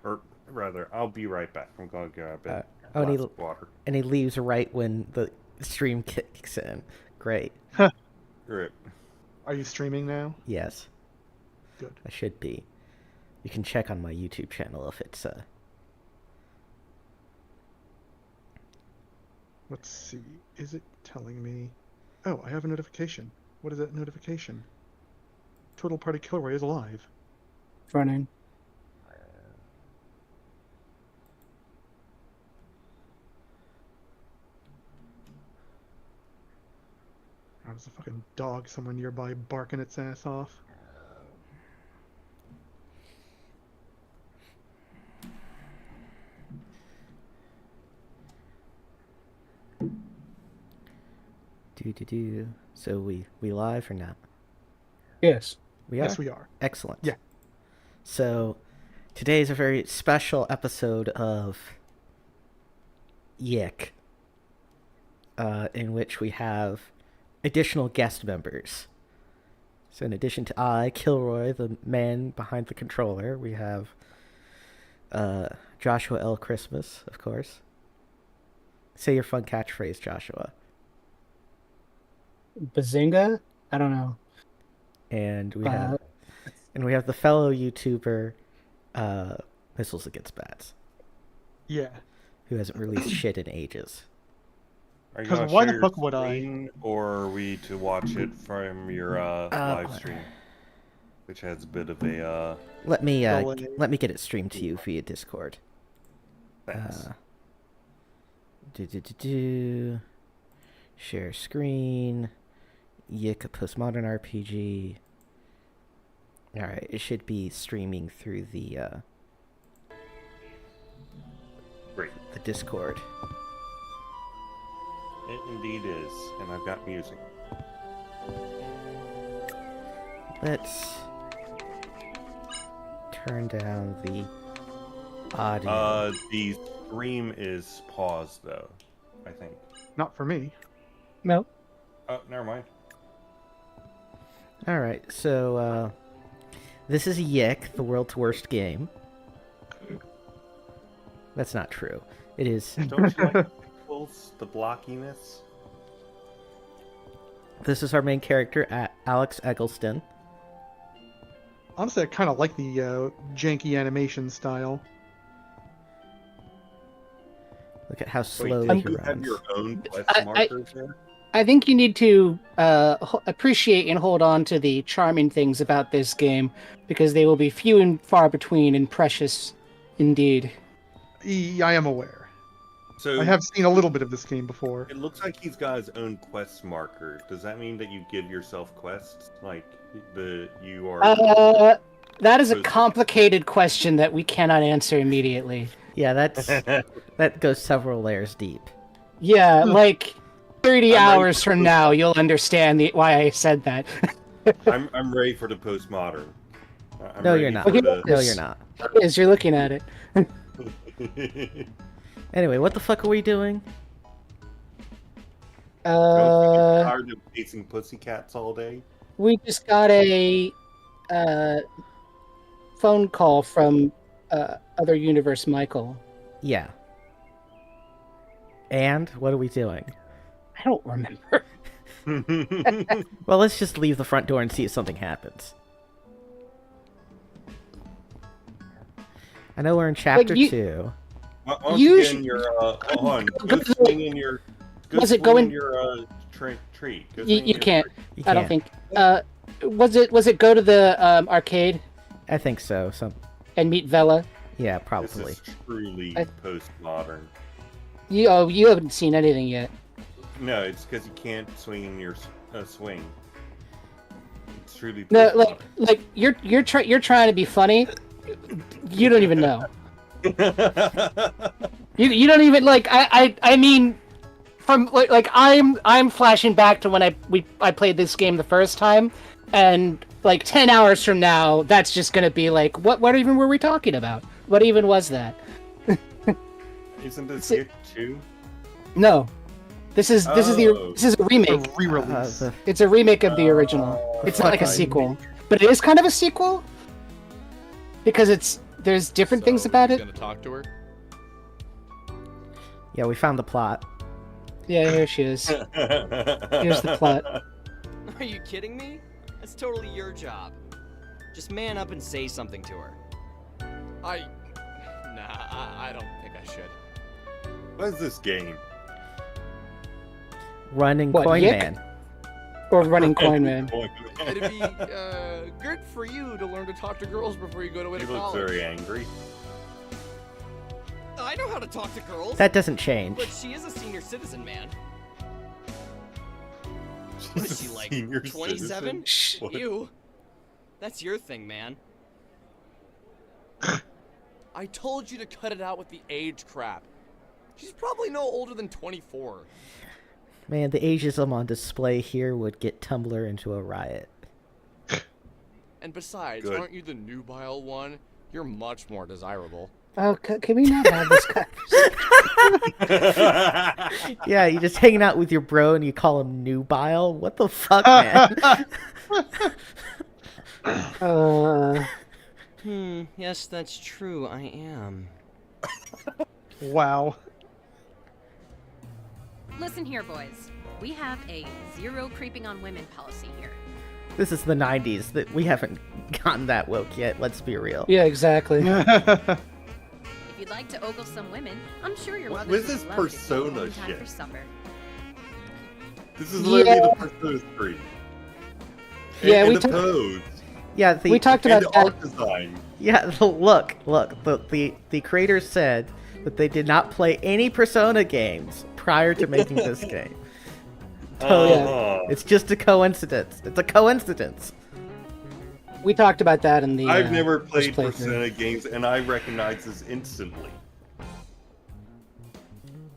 Or rather, I'll be right back. I'm going to grab a and glass of water. he leaves right when the stream kicks in. Great. Right. Are you streaming now? Yes. Good. I should be. You can check on my YouTube channel if it's Let's see. Is it telling me? Oh, I have a notification. What is that notification? Total Party Kilroy is alive. Running. There's a fucking dog somewhere nearby barking its ass off. do. So we live or not? Yes. We are? Yes, we are. Excellent. Yeah. So today is a very special episode of YIIK, in which we have additional guest members. So in addition to I, Kilroy, the man behind the controller, we have Joshua L. Christmas, of course. Say your fun catchphrase, Joshua. Bazinga? I don't know. And we have the fellow YouTuber Missiles Against Bats. Yeah. Who hasn't released shit in ages. Are you Because gonna why share the fuck your would I? screen, or are we to watch it from your live stream, which has a bit of a Let me delay. get it streamed to you via Discord. thanks. Share screen. YIIK Postmodern RPG. Alright, it should be streaming through the Great. the Discord. It indeed is, and I've got music. Let's turn down the audio. The stream is paused though, I think. Not for me. No. Oh, never mind. Alright, so this is YIIK, the world's worst game. That's not true. It is. Don't you like the pixels, the blockiness? This is our main character, Alex Eggleston. Honestly, I kind of like the janky animation style. Look at how Wait, slowly do he you have runs. your own quest markers there? I think you need to appreciate and hold on to the charming things about this game, because they will be few and far between and precious indeed. I am aware. So I have seen a little bit of this game before. It looks like he's got his own quest marker. Does that mean that you give yourself quests? Like you are That is a complicated question that we cannot answer immediately. Yeah, that goes several layers deep. Yeah, like 30 I'm hours from now, you'll understand why I said that. I'm ready for the postmodern. No, you're not. the- No, you're not. As you're looking at it. Anyway, what the fuck are we doing? Tired of chasing pussycats all day? We just got a phone call from Other Universe Michael. Yeah. And what are we doing? I don't remember. Well, let's just leave the front door and see if something happens. I know we're in chapter 2. Once again, you're hold on. Go swing in your. Was it going? Your tree. You can't. You I don't can't. think. Was it go to the arcade I think so. and meet Vela? Yeah, This probably. is truly postmodern. You haven't seen anything yet. No, it's because you can't swing in your swing. It's truly No, postmodern. like you're trying to be funny. You don't even know. You don't even like. I mean, from like I'm flashing back to when I played this game the first time, and like 10 hours from now, that's just gonna be like, what even were we talking about? What even was that? Isn't this YIIK 2? No, this is a remake. A re-release. It's a remake of the original. It's not like a fuck. sequel, but it is kind of a sequel because it's there's different So, things about you it. gonna talk to her? Yeah, we found the plot. Yeah, here she is. Here's the plot. Are you kidding me? That's totally your job. Just man up and say something to her. I don't think I should. What is this game? Running What, Coin YIIK? Man. Or running coin man. It'd be good for you to learn to talk to girls before you go to He a looks college. very angry. I know how to talk to girls. That doesn't change. But she is a senior citizen, man. What is she, like, Senior 27? citizen? What? You. That's your thing, man. I told you to cut it out with the age crap. She's probably no older than 24. Man, the ageism on display here would get Tumblr into a riot. And besides, Good. aren't you the nubile one? You're much more desirable. Oh, can we not have this conversation? Yeah, you're just hanging out with your bro and you call him nubile? What the fuck, man? Yes, that's true, I am. Wow. Listen here, boys. We have a zero creeping on women policy here. This is the 90s. That we haven't gotten that woke yet, let's be real. Yeah, exactly. If you'd like to ogle some women, I'm sure your What mothers is this would love to see you Persona in time shit? for supper. This is literally Yeah. the Persona 3. Yeah, and we the took- pose. Yeah, We talked about And the that. art design. Yeah, look. The creators said that they did not play any Persona games prior to making this game. Totally. Uh-huh. It's just a coincidence. It's a coincidence. We talked about that in the. I've never first played playthrough. Persona games, and I recognize this instantly.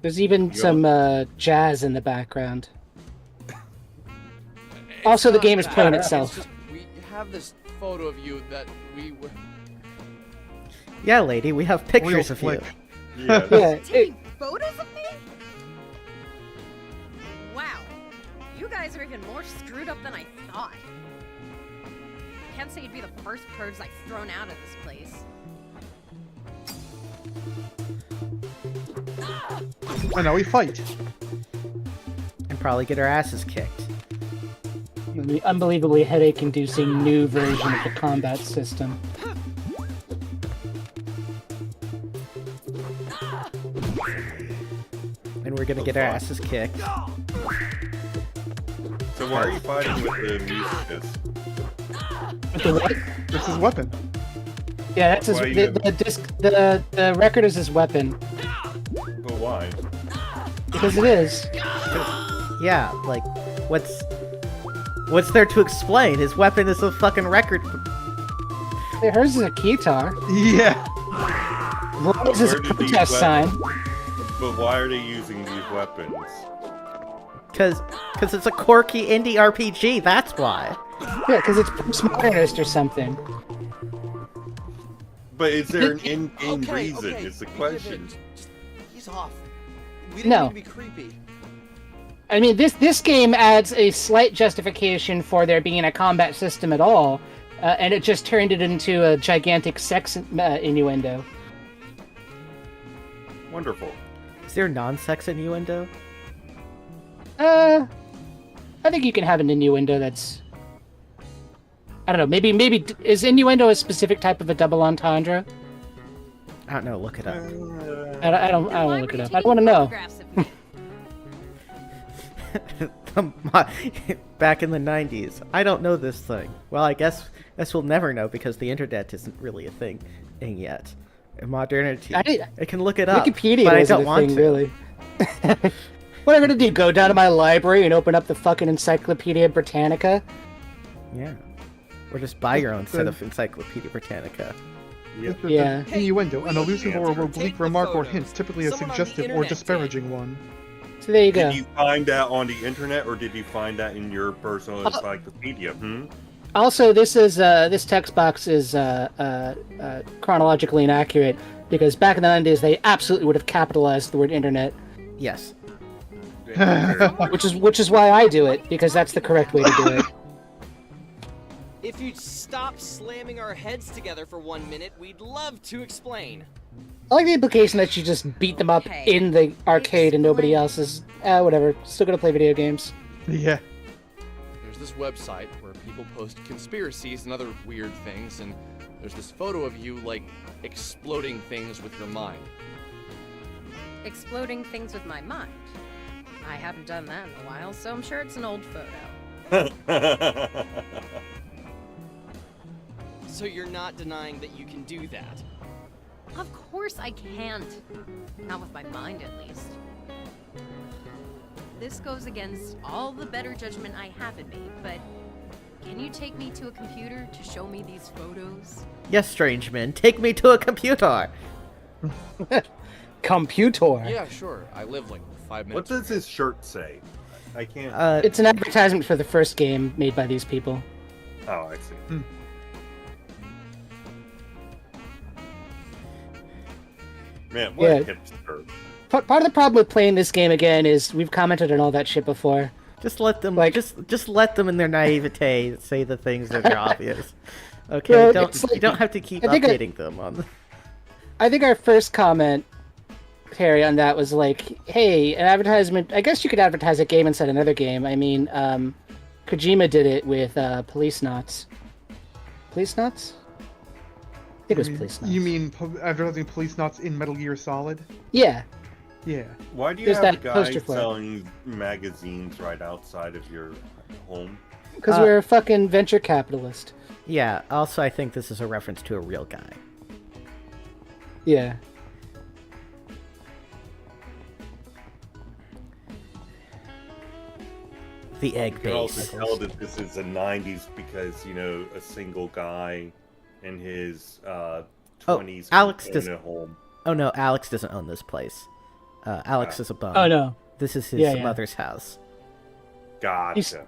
There's even some jazz in the background. Also, the It's game not is playing that. itself. It's just, we have this photo of you that we were... Yeah, lady, we have pictures of you. flick. Yeah. Yeah, it, Taking photos of me? Wow. You guys are even more screwed up than I thought. Can't say you'd be the first pervs I've thrown out of this place. And now we fight. And probably get our asses kicked. the unbelievably headache-inducing new version of the combat system. And we're gonna get our asses kicked. So why are you fighting with the music disc? With the what? It's his weapon. Yeah, that's his, Why you the disc. The record is his weapon But why? because it is. Yeah, like, what's there to explain? His weapon is a fucking record. Yeah, hers is a guitar. Yeah. This is a Where did these protest sign. But why are they using these weapons? Cause it's a quirky indie RPG, that's why. Yeah, because it's postmodernist or something. But is there an in-game Okay, reason? okay, Is the we get question. it. Just ease off. We didn't No. mean to be creepy. I mean, this game adds a slight justification for there being a combat system at all, and it just turned it into a gigantic sex innuendo. Wonderful. Is there non-sex innuendo? I think you can have an innuendo that's... I don't know, maybe is innuendo a specific type of a double entendre? I don't know, look it up. I don't want to look it up. I want to know. Back in the 90s. I don't know this thing. Well, I guess we'll never know because the internet isn't really a thing yet. In modernity, I can look it up, Wikipedia but I isn't don't a want thing, to. really. What am I gonna do? Go down to my library and open up the fucking Encyclopedia Britannica? Yeah. Or just buy your own set of Encyclopedia Britannica. Yep. Yeah. Innuendo, an elusive or Answer. oblique Take the remark or photos. hint, typically a Someone on the suggestive or internet disparaging one. So there you go. Did you find that on the internet, or did you find that in your personal encyclopedia? Also, this text box is chronologically inaccurate because back in the 90s they absolutely would have capitalized the word internet, Yes. which is why I do it because that's the correct way to do it. If you'd stop slamming our heads together for 1 minute, we'd love to explain. I like the implication that she just beat them up Okay. in the arcade and nobody Explain. else is, whatever, still gonna play video games. Yeah. There's this website where people post conspiracies and other weird things, and there's this photo of you, like, exploding things with your mind. Exploding things with my mind. I haven't done that in a while, so I'm sure it's an old photo. So you're not denying that you can do that? Of course I can't. Not with my mind, at least. This goes against all the better judgment I have in me, but can you take me to a computer to show me these photos? Yes, strange man, take me to a computer. Computer. Yeah, sure. I live like 5 What minutes. does his shirt say? I can't. It's an advertisement for the first game made by these people. Oh, I see. Man, what a Yeah. hipster. Part of the problem with playing this game again is we've commented on all that shit before. Just let them, Like- just let them in their naivete say the things that are obvious. Okay, Well, it's like- you don't have to keep I think updating them on. I think our first comment, Harry, on that was like, hey, an advertisement, I guess you could advertise a game inside another game. I mean, Kojima did it with Police Knots. Police Knots? I think it was Police Knots. You mean advertising Police Knots in Metal Gear Solid? Yeah. Yeah. Why do you There's have a that guy poster for it. selling magazines right outside of your home? Because we're a fucking venture capitalist. Yeah. Also, I think this is a reference to a real guy. Yeah. The egg You can also base. tell that this is the 90s because, you know, a single guy in his 20s Alex own does- a home. Oh no, Alex doesn't own this place. Alex is a bum. Oh, no. This is his Yeah, yeah. mother's house. Gotcha.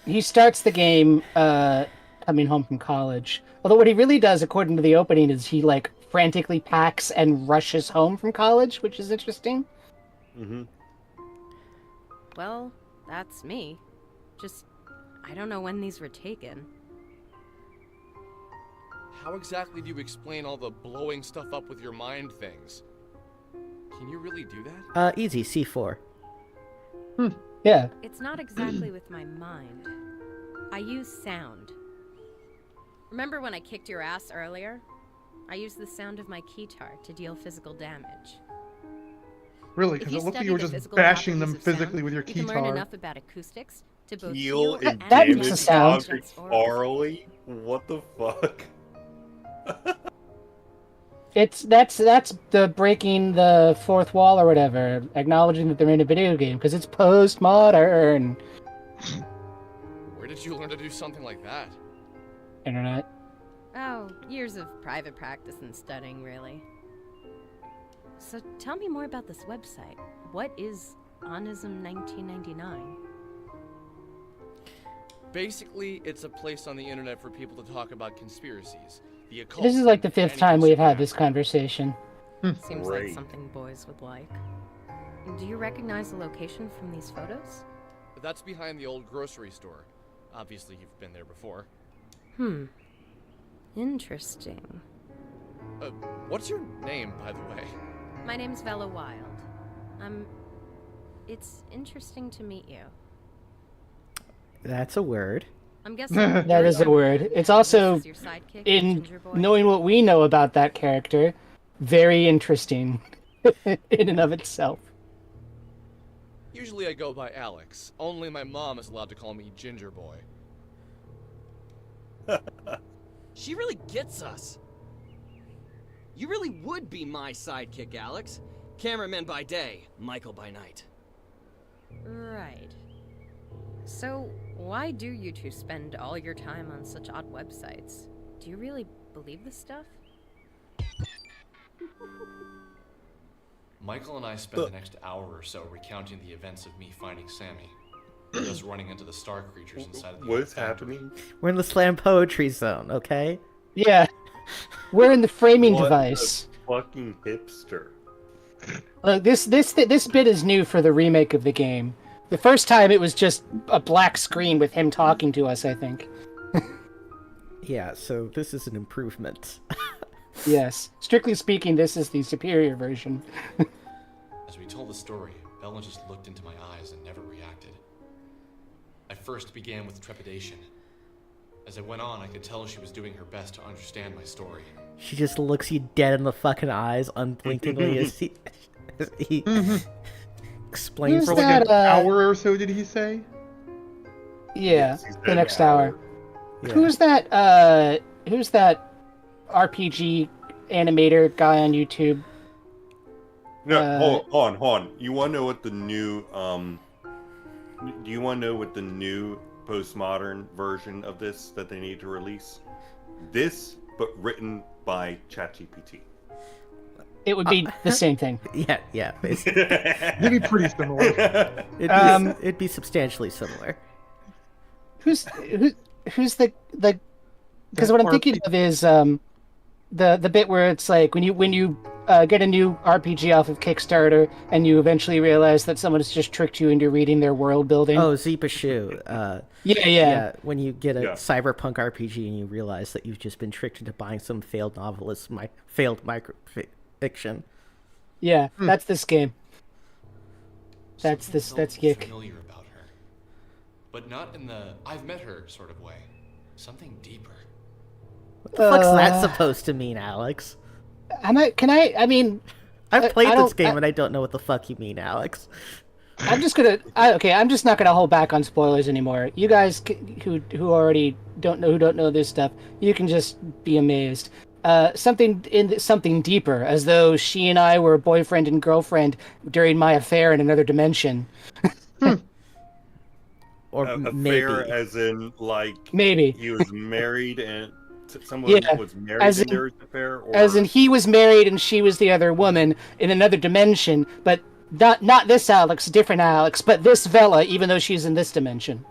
He starts the game coming home from college. Although what he really does, according to the opening, is he, like, frantically packs and rushes home from college, which is interesting. Mm-hmm. Well, that's me. Just, I don't know when these were taken. How exactly do you explain all the blowing stuff up with your mind things? Can you really do that? Easy, C4. Yeah. It's not exactly with my mind. I use sound. Remember when I kicked your ass earlier? I used the sound of my keytar to deal physical damage. Really? If Because you it looked like study you were the just physical bashing them properties of physically sound, with your you can learn keytar. enough about acoustics to both Heal heal and That damage makes a sound. objects orally? What the fuck? That's the breaking the fourth wall or whatever, acknowledging that they're in a video game, because it's postmodern. Where did you learn to do something like that? Internet. Oh, years of private practice and studying, really. So tell me more about this website. What is Onism 1999? Basically, it's a place on the internet for people to talk about conspiracies, the occult. This is like the and fifth anything time we've had supernatural. this conversation. Seems Great. like something boys would like. Do you recognize the location from these photos? That's behind the old grocery store. Obviously, you've been there before. Interesting. What's your name, by the way? My name's Vela Wild. It's interesting to meet you. That's a word. I'm guessing That is a word. It's also, Your sidekick, in Ginger Boy? knowing what we know about that character, very interesting in and of itself. Usually I go by Alex. Only my mom is allowed to call me Ginger Boy. She really gets us. You really would be my sidekick, Alex. Cameraman by day, Michael by night. Right. So, why do you two spend all your time on such odd websites? Do you really believe this stuff? Michael and I spent the next hour or so recounting the events of me finding Sammy. And us running into the star creatures inside of the What old is factory. happening? We're in the slam poetry zone, okay? Yeah. We're in the framing What device. a fucking hipster. Look, this bit is new for the remake of the game. The first time it was just a black screen with him talking to us, I think. Yeah, so this is an improvement. Yes. Strictly speaking, this is the superior version. As we told the story, Bella just looked into my eyes and never reacted. I first began with trepidation. As I went on, I could tell she was doing her best to understand my story. She just looks you dead in the fucking eyes unblinkingly as he explains Who's For the like that, an hour or so, did he say? Yeah, Yes, he the said next an hour. Yeah. Who's that RPG animator guy on YouTube? No, hold on. You want to know what the new do you want to know what the new postmodern version of this that they need to release? This, but written by ChatGPT. It would be the same thing. Yeah, basically. It'd be pretty similar. It'd be substantially similar. Who's the because what I'm thinking of is the bit where it's like when you get a new RPG off of Kickstarter and you eventually realize that someone has just tricked you into reading their world building. Oh, Zipashu. Yeah. When you get a Yeah. cyberpunk RPG and you realize that you've just been tricked into buying some failed novelist's failed micro fiction. Yeah, that's this game. That's Something that's felt YIIK. familiar about her. But not in the I've met her sort of way. Something deeper. What the fuck's that supposed to mean, Alex? I mean, I've played I this don't- game and I don't know what the fuck you mean, Alex. I'm just not gonna hold back on spoilers anymore. You guys who already don't know this stuff, you can just be amazed. Something deeper, as though she and I were boyfriend and girlfriend during my affair in another dimension. Or Affair maybe. as in like Maybe. he was married and someone Yeah, was married as and in- there was an affair, or As in, he was married and she was the other woman in another dimension, but not this Alex, different Alex, but this Vela, even though she's in this dimension.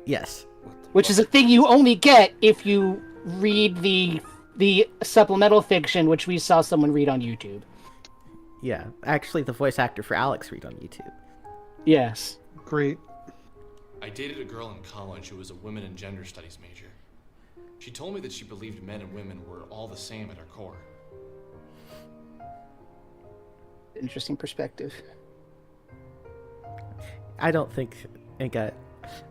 Yes. Which is a thing you only get if you read the supplemental fiction, which we saw someone read on YouTube. Yeah. Actually, the voice actor for Alex read on YouTube. Yes. Great. I dated a girl in college who was a women and gender studies major. She told me that she believed men and women were all the same at her core. Interesting perspective. I don't think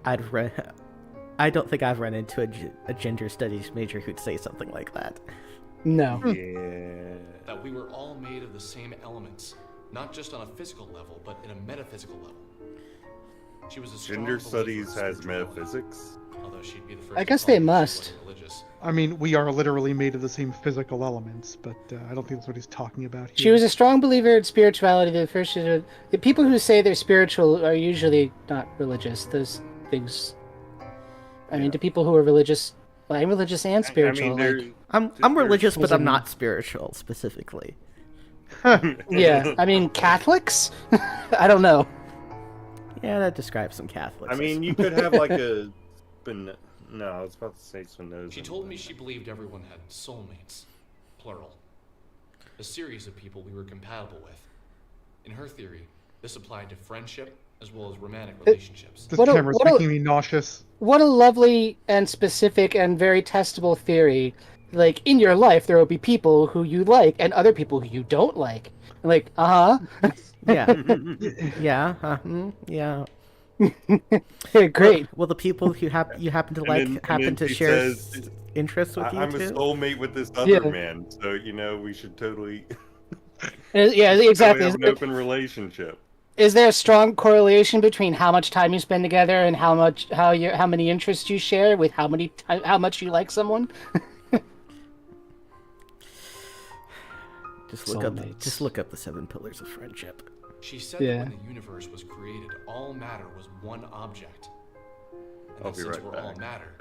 I've run into a gender studies major who'd say something like that. No. yeah. That we were all made of the same elements, not just on a physical level, but in a metaphysical level. She was a strong Gender believer studies in has spirituality, metaphysics. although she'd be the first I to guess tell they me she must. wasn't religious. I mean, we are literally made of the same physical elements, but I don't think that's what he's talking about here. She was a strong believer in spirituality. The people who say they're spiritual are usually not religious. Those things. I mean, to people who are religious, well, I'm religious and spiritual. I mean, like, I'm There's- religious, but I'm some- not spiritual specifically. yeah, I mean, Catholics. I don't know. Yeah, that describes some Catholics. I mean, you could have like a no, I was about to say Spinoza. She told me she believed everyone had soulmates, plural. A series of people we were compatible with. In her theory, this applied to friendship as well as romantic relationships. This What a- camera's what a- making me nauseous. What a lovely and specific and very testable theory. Like, in your life, there will be people who you like and other people who you don't like. Like, yeah, yeah, yeah. great. Well, the people who you happen to And like then- and happen then to she share says, interests with you I'm a too. soulmate with this other Yeah. man, so we should totally Yeah, exactly. have an open relationship. Is there a strong correlation between how much time you spend together and how many interests you share with how much you like someone? Soulmates. Just look up the 7 pillars of friendship. She said Yeah. that when the universe was created, all matter was one object. And I'll that be since right we're all back. matter,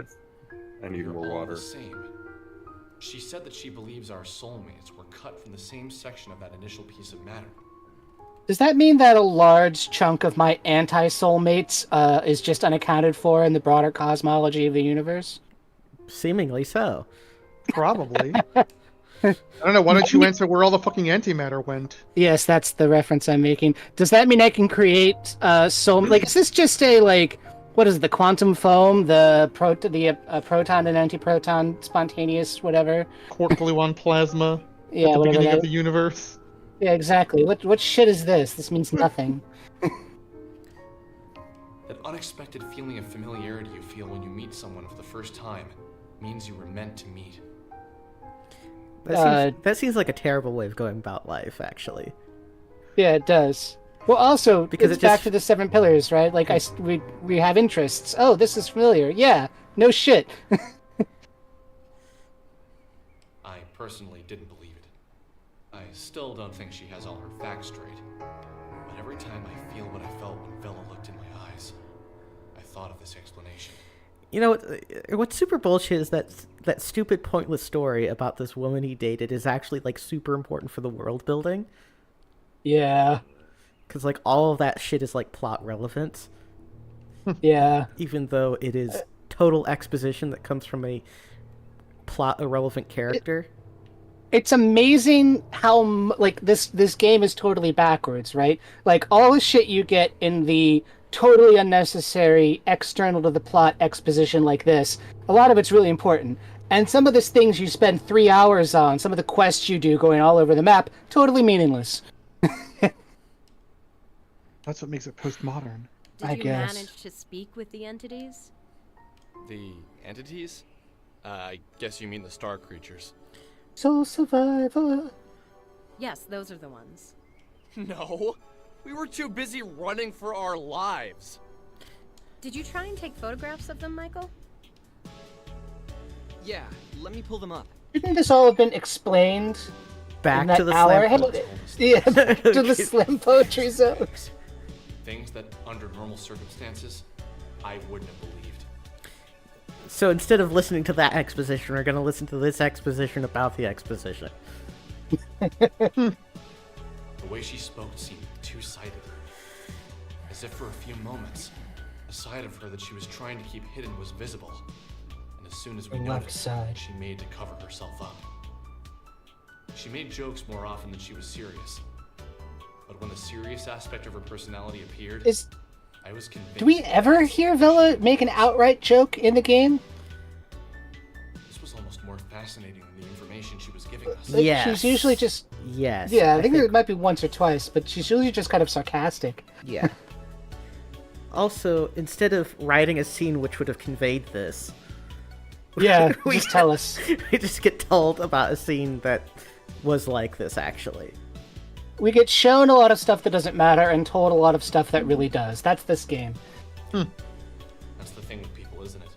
I we need are more all water. the same. She said that she believes our soulmates were cut from the same section of that initial piece of matter. Does that mean that a large chunk of my anti-soulmates is just unaccounted for in the broader cosmology of the universe? Seemingly so. Probably. I don't know. Why don't you answer where all the fucking antimatter went? Yes, that's the reference I'm making. Does that mean I can create is this just a what is it, the quantum foam, the proton and antiproton spontaneous whatever. Quark gluon plasma Yeah, at the whatever beginning that of the universe. Yeah, exactly. What shit is this? This means nothing. That unexpected feeling of familiarity you feel when you meet someone for the first time means you were meant to meet. That seems like a terrible way of going about life, actually. Yeah, it does. Well, also, Because it's it just- back to the 7 pillars, right? Like, we have interests. Oh, this is familiar. Yeah, no shit. I personally didn't believe it. I still don't think she has all her facts straight. But every time I feel what I felt when Bella looked in my eyes, I thought of this explanation. You know, what's super bullshit is that stupid, pointless story about this woman he dated is actually, like, super important for the world building. Yeah, Because, like, all of that shit is, like, plot relevant. yeah. Even though it is total exposition that comes from a plot irrelevant character. It's amazing how, like, this game is totally backwards, right? Like, all the shit you get in the totally unnecessary, external to the plot exposition like this, a lot of it's really important. And some of these things you spend 3 hours on, some of the quests you do going all over the map, totally meaningless. That's what makes it postmodern. Did I you guess. manage to speak with the entities? The entities? I guess you mean the star creatures. Soul Survivor. Yes, those are the ones. No, we were too busy running for our lives. Did you try and take photographs of them, Michael? Yeah, let me pull them up. Shouldn't this all have been explained in Back that to the hour? slam. Yeah, to the slam poetry zone. Things that, under normal circumstances, I wouldn't have believed. So instead of listening to that exposition, we're going to listen to this exposition about the exposition. The way she spoke seemed two-sided. As if for a few moments, a side of her that she was trying to keep hidden was visible. And as soon as we The left noticed, side. she made to cover herself up. She made jokes more often than she was serious. But when the serious aspect of her personality appeared, I was convinced. Do we ever hear Vela make an outright joke in the game? This was almost more fascinating than the information she was giving us. Like, Yes. She's usually just... Yes. Yeah, I think it might be once or twice, but she's usually just kind of sarcastic. Yeah. Also, instead of writing a scene which would have conveyed this, Yeah, we just tell us. we just get told about a scene that was like this, actually. We get shown a lot of stuff that doesn't matter and told a lot of stuff that really does. That's this game. That's the thing with people, isn't it?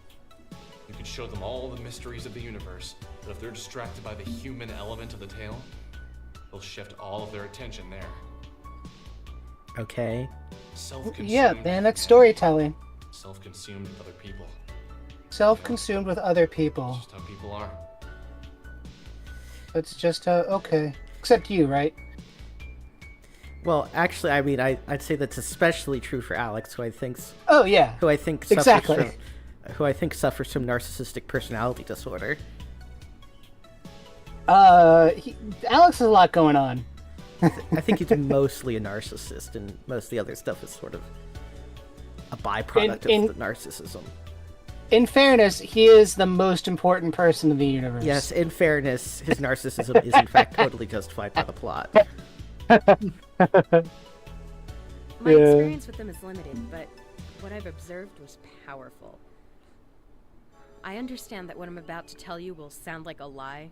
You can show them all the mysteries of the universe, but if they're distracted by the human element of the tale, they'll shift all of their attention there. Okay. Self-consumed. Yeah, man, that's storytelling. Self-consumed with other people. Self-consumed with other people. It's just how people are. It's just, okay. Except you, right? Well, actually, I mean, I'd say that's especially true for Alex, who I think Oh, yeah. suffers Exactly. suffers from narcissistic personality disorder. Alex has a lot going on. I think he's mostly a narcissist, and most of the other stuff is sort of a byproduct of the narcissism. In fairness, he is the most important person in the universe. Yes, in fairness, his narcissism is in fact totally justified by the plot. My experience with them is limited, but what I've observed was powerful. I understand that what I'm about to tell you will sound like a lie,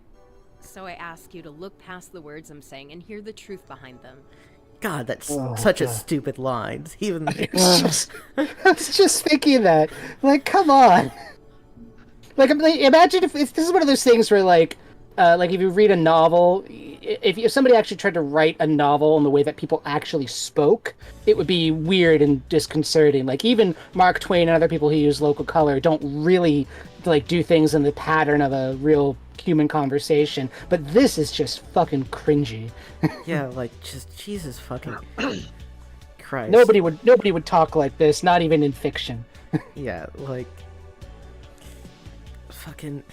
so I ask you to look past the words I'm saying and hear the truth behind them. God, that's such a stupid line. Even I was just thinking that. Like, come on. Like, imagine if this is one of those things where, like if you read a novel, if somebody actually tried to write a novel in the way that people actually spoke, it would be weird and disconcerting. Like, even Mark Twain and other people who use local color don't really, like, do things in the pattern of a real human conversation. But this is just fucking cringy. yeah, like, just Jesus fucking Christ. Nobody would talk like this, not even in fiction. Yeah, like, fucking.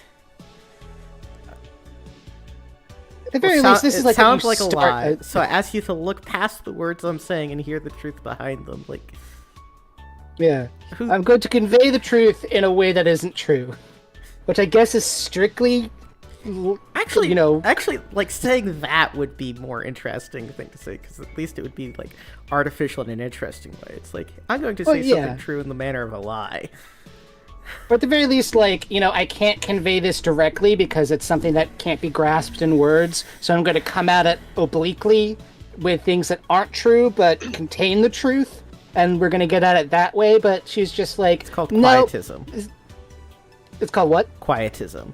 At the very least, this is like sounds when you like a start lie. So I ask you to look past the words I'm saying and hear the truth behind them. Like, Yeah. Who- I'm going to convey the truth in a way that isn't true. Which I guess is strictly... Actually, you know... like, saying that would be more interesting thing to say, because at least it would be, like, artificial in an interesting way. It's like, I'm going to say something true in the manner of a lie. Or at the very least, like, you know, I can't convey this directly because it's something that can't be grasped in words, so I'm going to come at it obliquely with things that aren't true but contain the truth, and we're going to get at it that way, but she's just like... It's called "Nope." quietism. It's called what? Quietism.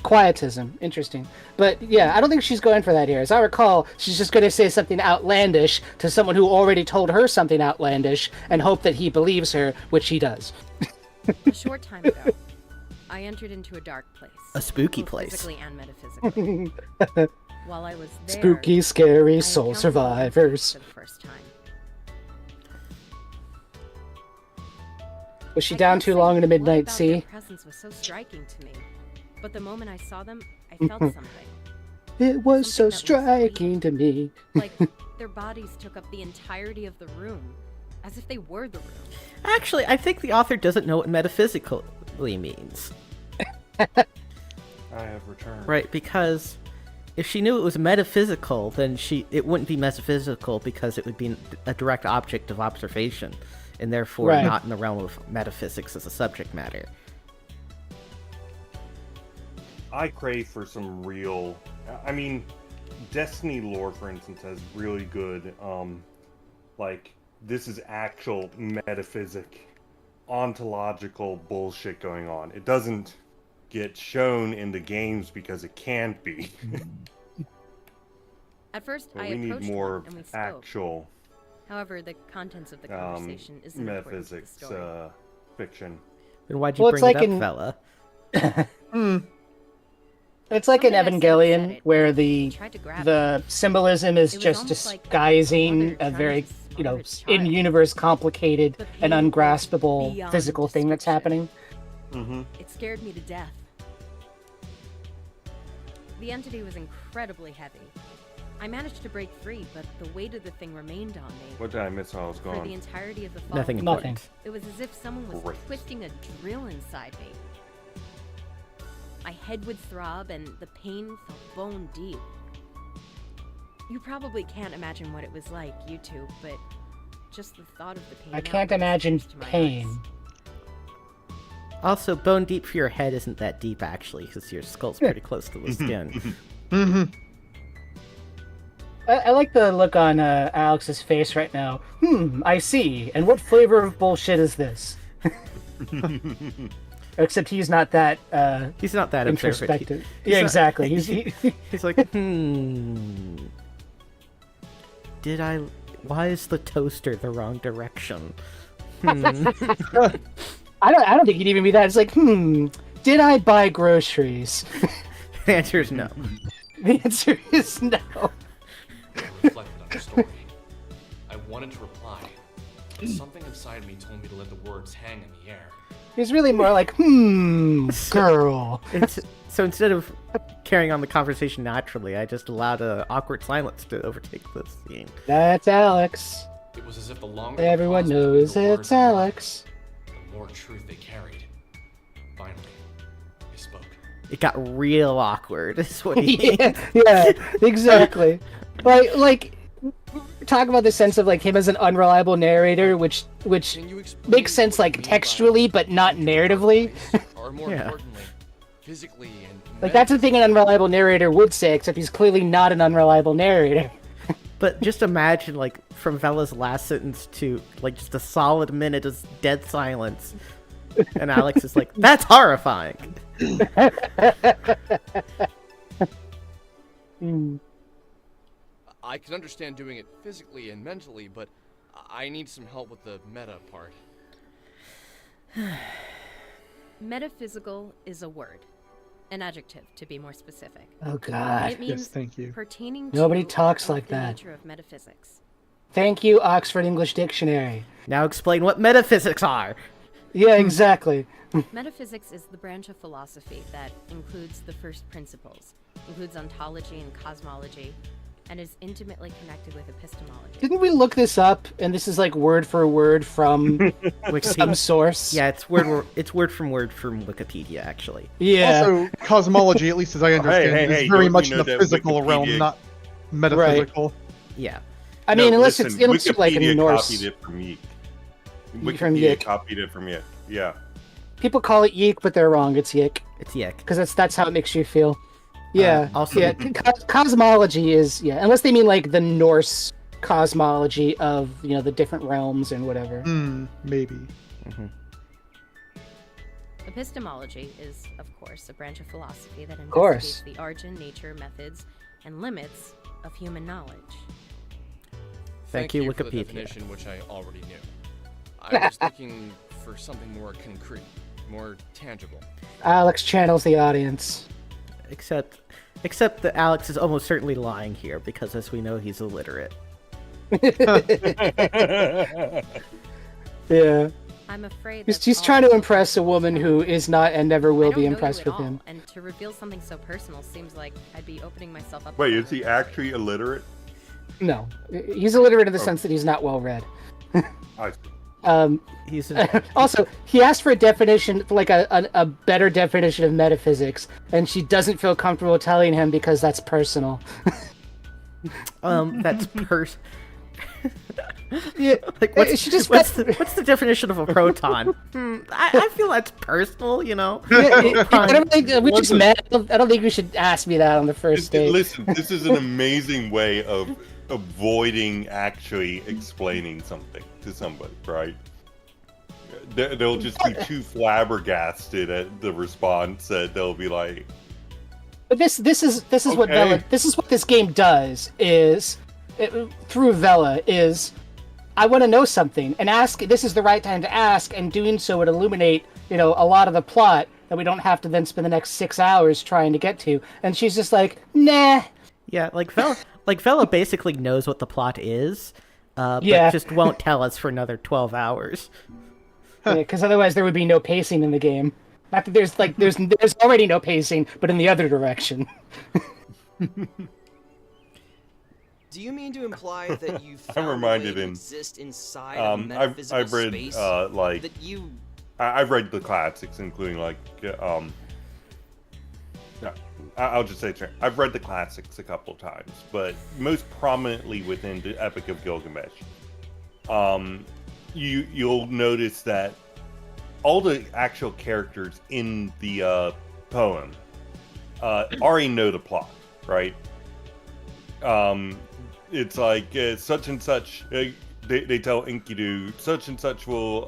Quietism. Interesting. But yeah, I don't think she's going for that here. As I recall, she's just going to say something outlandish to someone who already told her something outlandish and hope that he believes her, which he does. A short time ago, I entered into a dark place. A spooky both place. Physically and metaphysically. While I was there, Spooky, scary I soul encountered survivors. for the first time. Was she I down can't too say long in the what midnight about sea? Their presence was so striking to me, but the moment I saw them, I felt something. It was so something that was striking to me. Like their bodies took up the entirety of the room, as if they were the room. Actually, I think the author doesn't know what metaphysically means. I have returned. Right, because if she knew it was metaphysical, then it wouldn't be metaphysical because it would be a direct object of observation, and therefore Right. not in the realm of metaphysics as a subject matter. I crave for some real... I mean, Destiny lore, for instance, has really good, like, this is actual metaphysic, ontological bullshit going on. It doesn't get shown in the games because it can't be. At first, But I we need approached more one and we spoke. actual However, the contents of the conversation isn't important to the metaphysics story. fiction. Then why'd you Well, bring it's it like up, in- fella? It's like in Something I said said Evangelion, it, where but the he tried to grab the symbolism is It was just almost like disguising mother a trying very, to you know, smother its child. in-universe complicated The and pain was ungraspable beyond physical thing that's description. happening. It scared me to death. The entity was incredibly heavy. I managed to break free, but the weight of the thing remained on me. What did I miss while I was For the gone? entirety of the fall. Nothing Nothing. important. It was as if someone was Great. twisting a drill inside me. My head would throb and the pain felt bone deep. You probably can't imagine what it was like, you two, but just the thought of the pain. I now can't brings imagine tears to my pain. eyes. Also, bone deep for your head isn't that deep, actually, because your skull's pretty close to the skin. I like the look on Alex's face right now. I see. And what flavor of bullshit is this? Except he's not that He's not that observant. introspective. He's Yeah, not- exactly. He's like, why is the toaster the wrong direction? I don't think he'd even be that. It's like, did I buy groceries? The answer is no. The answer is no. Reflected on the story. I wanted to reply, but something inside me told me to let the words hang in the air. He's really more like, girl. So instead of carrying on the conversation naturally, I just allowed an awkward silence to overtake the scene. That's Alex. It was as if the longer I Everyone paused knows between the it's words and Alex. the more truth they carried. Finally, I spoke. It got real awkward, is what he yeah, exactly. Like, talk about the sense of like him as an unreliable narrator, which Can you explain makes sense what like you mean textually, by but not narratively. or more Yeah. importantly, physically and Like that's the thing an unreliable narrator would say, except he's clearly not an unreliable narrator. But just imagine, like, from Vella's last sentence to, like, just a solid minute of dead silence. And Alex is like, that's horrifying. I can understand doing it physically and mentally, but I need some help with the meta part. Metaphysical is a word. An adjective, to be more specific. Oh God. It means thank you. pertaining Nobody to talks or like the that. nature of metaphysics. Thank you, Oxford English Dictionary. Now explain what metaphysics are. Yeah, exactly. Metaphysics is the branch of philosophy that includes the first principles, includes ontology and cosmology, and is intimately connected with epistemology. Didn't we look this up? And this is like word for word from some source. Yeah, it's word from Wikipedia, actually. Yeah. Also, cosmology, at least as I understand, is very don't much you in know the that physical realm, Wikipedia- not metaphysical. Yeah. I mean, No, unless listen, it looks like a Wikipedia Norse. copied it from YIIK. From Wikipedia YIIK. copied it from YIIK. Yeah. People call it YIIK, but they're wrong. It's YIIK. It's YIIK. Because that's how it makes you feel. Yeah. Also- yeah. Cosmology is, yeah, unless they mean like the Norse cosmology of, you know, the different realms and whatever. Maybe. Epistemology is, of course, a branch of philosophy that course. investigates the origin, nature, methods, and limits of human knowledge. Thank you, for the Wikipedia. definition, which I already knew. I was looking for something more concrete, more tangible. Alex channels the audience. Except that Alex is almost certainly lying here, because as we know, he's illiterate. Yeah. I'm afraid He's trying to impress a woman who is not and never I will don't be know you impressed at with all, him. and to reveal something so personal seems like I'd be opening myself up. Wait, to is he actually illiterate? No. He's illiterate in the sense that he's not well read. I He's Also, he asked for a definition, like a better definition of metaphysics, and she doesn't feel comfortable telling him because that's personal. that's Yeah, like what's, she just what's the definition of a proton? I feel that's personal, you know. I don't think we just met. I don't think we should ask me that on the first date. Listen, this is an amazing way of avoiding actually explaining something to somebody, right? They'll just be too flabbergasted at the response that they'll be like. But this is what Okay. Vela. This is what this game does. Through Vela is. I want to know something and ask. This is the right time to ask, and doing so would illuminate, you know, a lot of the plot that we don't have to then spend the next 6 hours trying to get to. And she's just like, nah. Yeah, like Vela basically knows what the plot is, but Yeah. just won't tell us for another 12 hours. Because otherwise there would be no pacing in the game. Not that there's already no pacing, but in the other direction. Do you mean to imply that you I'm found reminded a way to in- exist inside of a metaphysical I've read space like that you I've read the classics, including like I'll just say it straight. I've read the classics a couple times, but most prominently within the Epic of Gilgamesh. You'll notice that all the actual characters in the poem already know the plot, right? It's like such and such. They tell Enkidu such and such will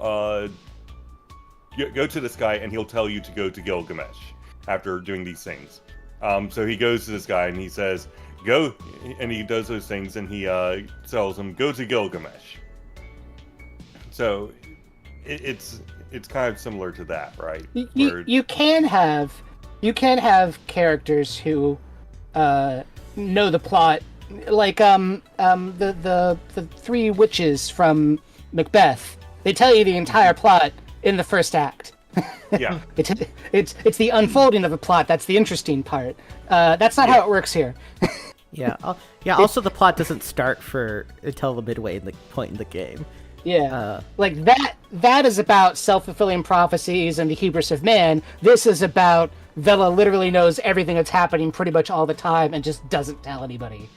go to this guy, and he'll tell you to go to Gilgamesh after doing these things. So he goes to this guy and he says, "Go," and he does those things, and he tells him, "Go to Gilgamesh." So it's kind of similar to that, right? You can have characters who know the plot, like the three witches from Macbeth. They tell you the entire plot in the first act. Yeah. It's the unfolding of the plot that's the interesting part. That's not how it works here. Yeah. Also, the plot doesn't start until the midway point in the game. Yeah, like that is about self-fulfilling prophecies and the hubris of man. This is about Vela literally knows everything that's happening pretty much all the time and just doesn't tell anybody.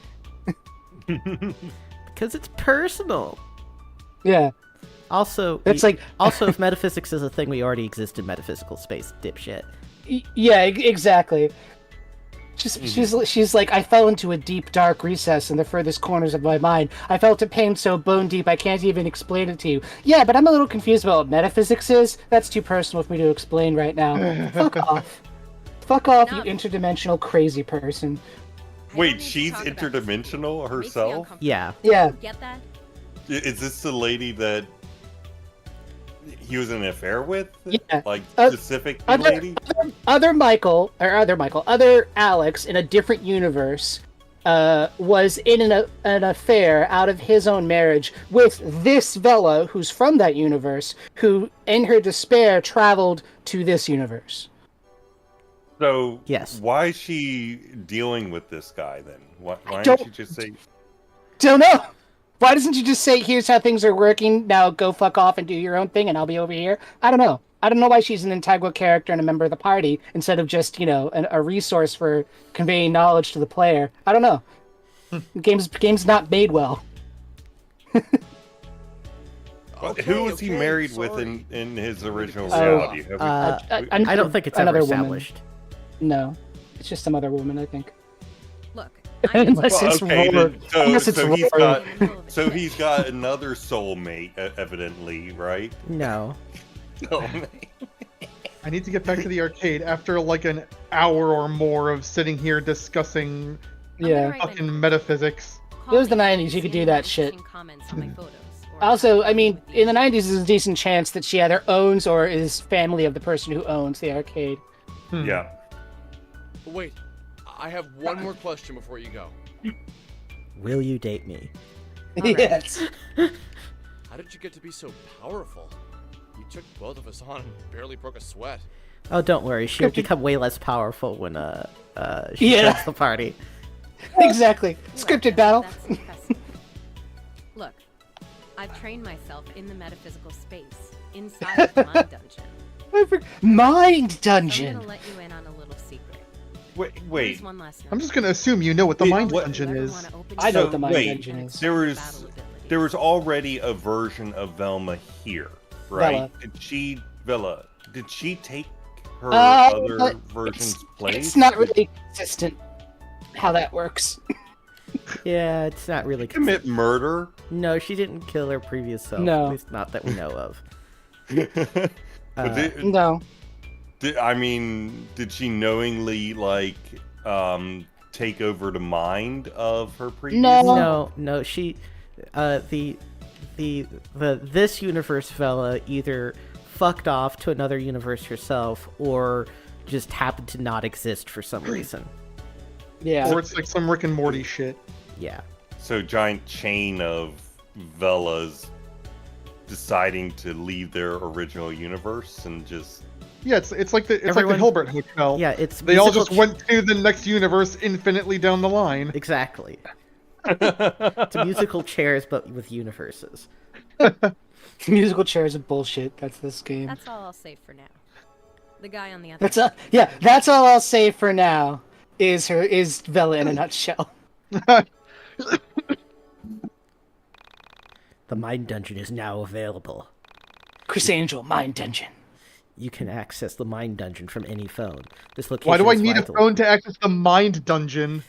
Because it's personal. Yeah. Also, It's like- also, if metaphysics is a thing, we already exist in metaphysical space, dipshit. Yeah, exactly. She's like, I fell into a deep, dark recess in the furthest corners of my mind. I felt a pain so bone deep I can't even explain it to you. Yeah, but I'm a little confused about what metaphysics is. That's too personal for me to explain right now. Fuck off. Fuck off, you interdimensional crazy person. Wait, she's interdimensional herself? Yeah. Yeah. Get that? Is this the lady that he was in an affair with? Yeah. Like, specific lady? Other Alex in a different universe was in an affair out of his own marriage with this Vela, who's from that universe, who, in her despair, traveled to this universe. So Yes. why is she dealing with this guy then? Why don't- didn't she just say? Don't know. Why doesn't you just say, here's how things are working, now go fuck off and do your own thing and I'll be over here? I don't know. I don't know why she's an integral character and a member of the party instead of just, a resource for conveying knowledge to the player. I don't know. The game's not made well. Who was he married with sorry. in his original Oh, reality? Have we- I don't think it's ever another woman. established. No. It's just some other woman, I think. Look, I'm Unless just it's okay, Roller. then, Unless it's so he's Roller. got full of so shit. he's got another soulmate, evidently, right? No. I need to get back to the arcade after like an hour or more of sitting here discussing I'm gonna Yeah. write my fucking notes. metaphysics. Call It was the me 90s, you could do that shit. interesting comments on my photos, or Also, I I'm mean, with you. in the 90s, there's a decent chance that she either owns or is family of the person who owns the arcade. Yeah. Wait, I have one more question before you go. Will you date me? All right. Yes. How did you get to be so powerful? You took both of us on and barely broke a sweat. Oh, don't worry. She'll become way less powerful when she Yeah. joins the party. Exactly. Well, Scripted battle. that's impressive. Look, I've trained myself in the metaphysical space, inside of the mind dungeon. Mind I'm dungeon. gonna let you in on a little secret. Wait. Here's one last I'm note. just gonna assume you know what the Wait, mind what- dungeon If you ever is. wanna open I know your what the own mind wait, dungeon is. there was- battle ability. There was already a version of Velma here, right? Vela. Did she take her Uh, other but version's place? It's not really consistent how that works. Yeah, it's not really. commit murder. No, she didn't kill her previous self. No. At least not that we know of. But No. did she knowingly take over the mind of her previous? No. No. She, this universe fella either fucked off to another universe herself or just happened to not exist for some reason. Yeah. Or it's like some Rick and Morty shit. Yeah. So giant chain of Velas deciding to leave their original universe and just Yeah, it's like the Everyone- Hilbert Hotel. Yeah, it's They all musical just went to the next universe infinitely down the line. Exactly. It's musical chairs, but with universes. Musical chairs are bullshit. That's this game. That's all I'll say for now. The guy on the other That's yeah. That's all I'll say for now. Is Vela in a nutshell. The Mind Dungeon is now available. Chris Angel, Mind Dungeon. You can access the Mind Dungeon from any phone. This location Why do I is need a vital. phone to access the mind dungeon?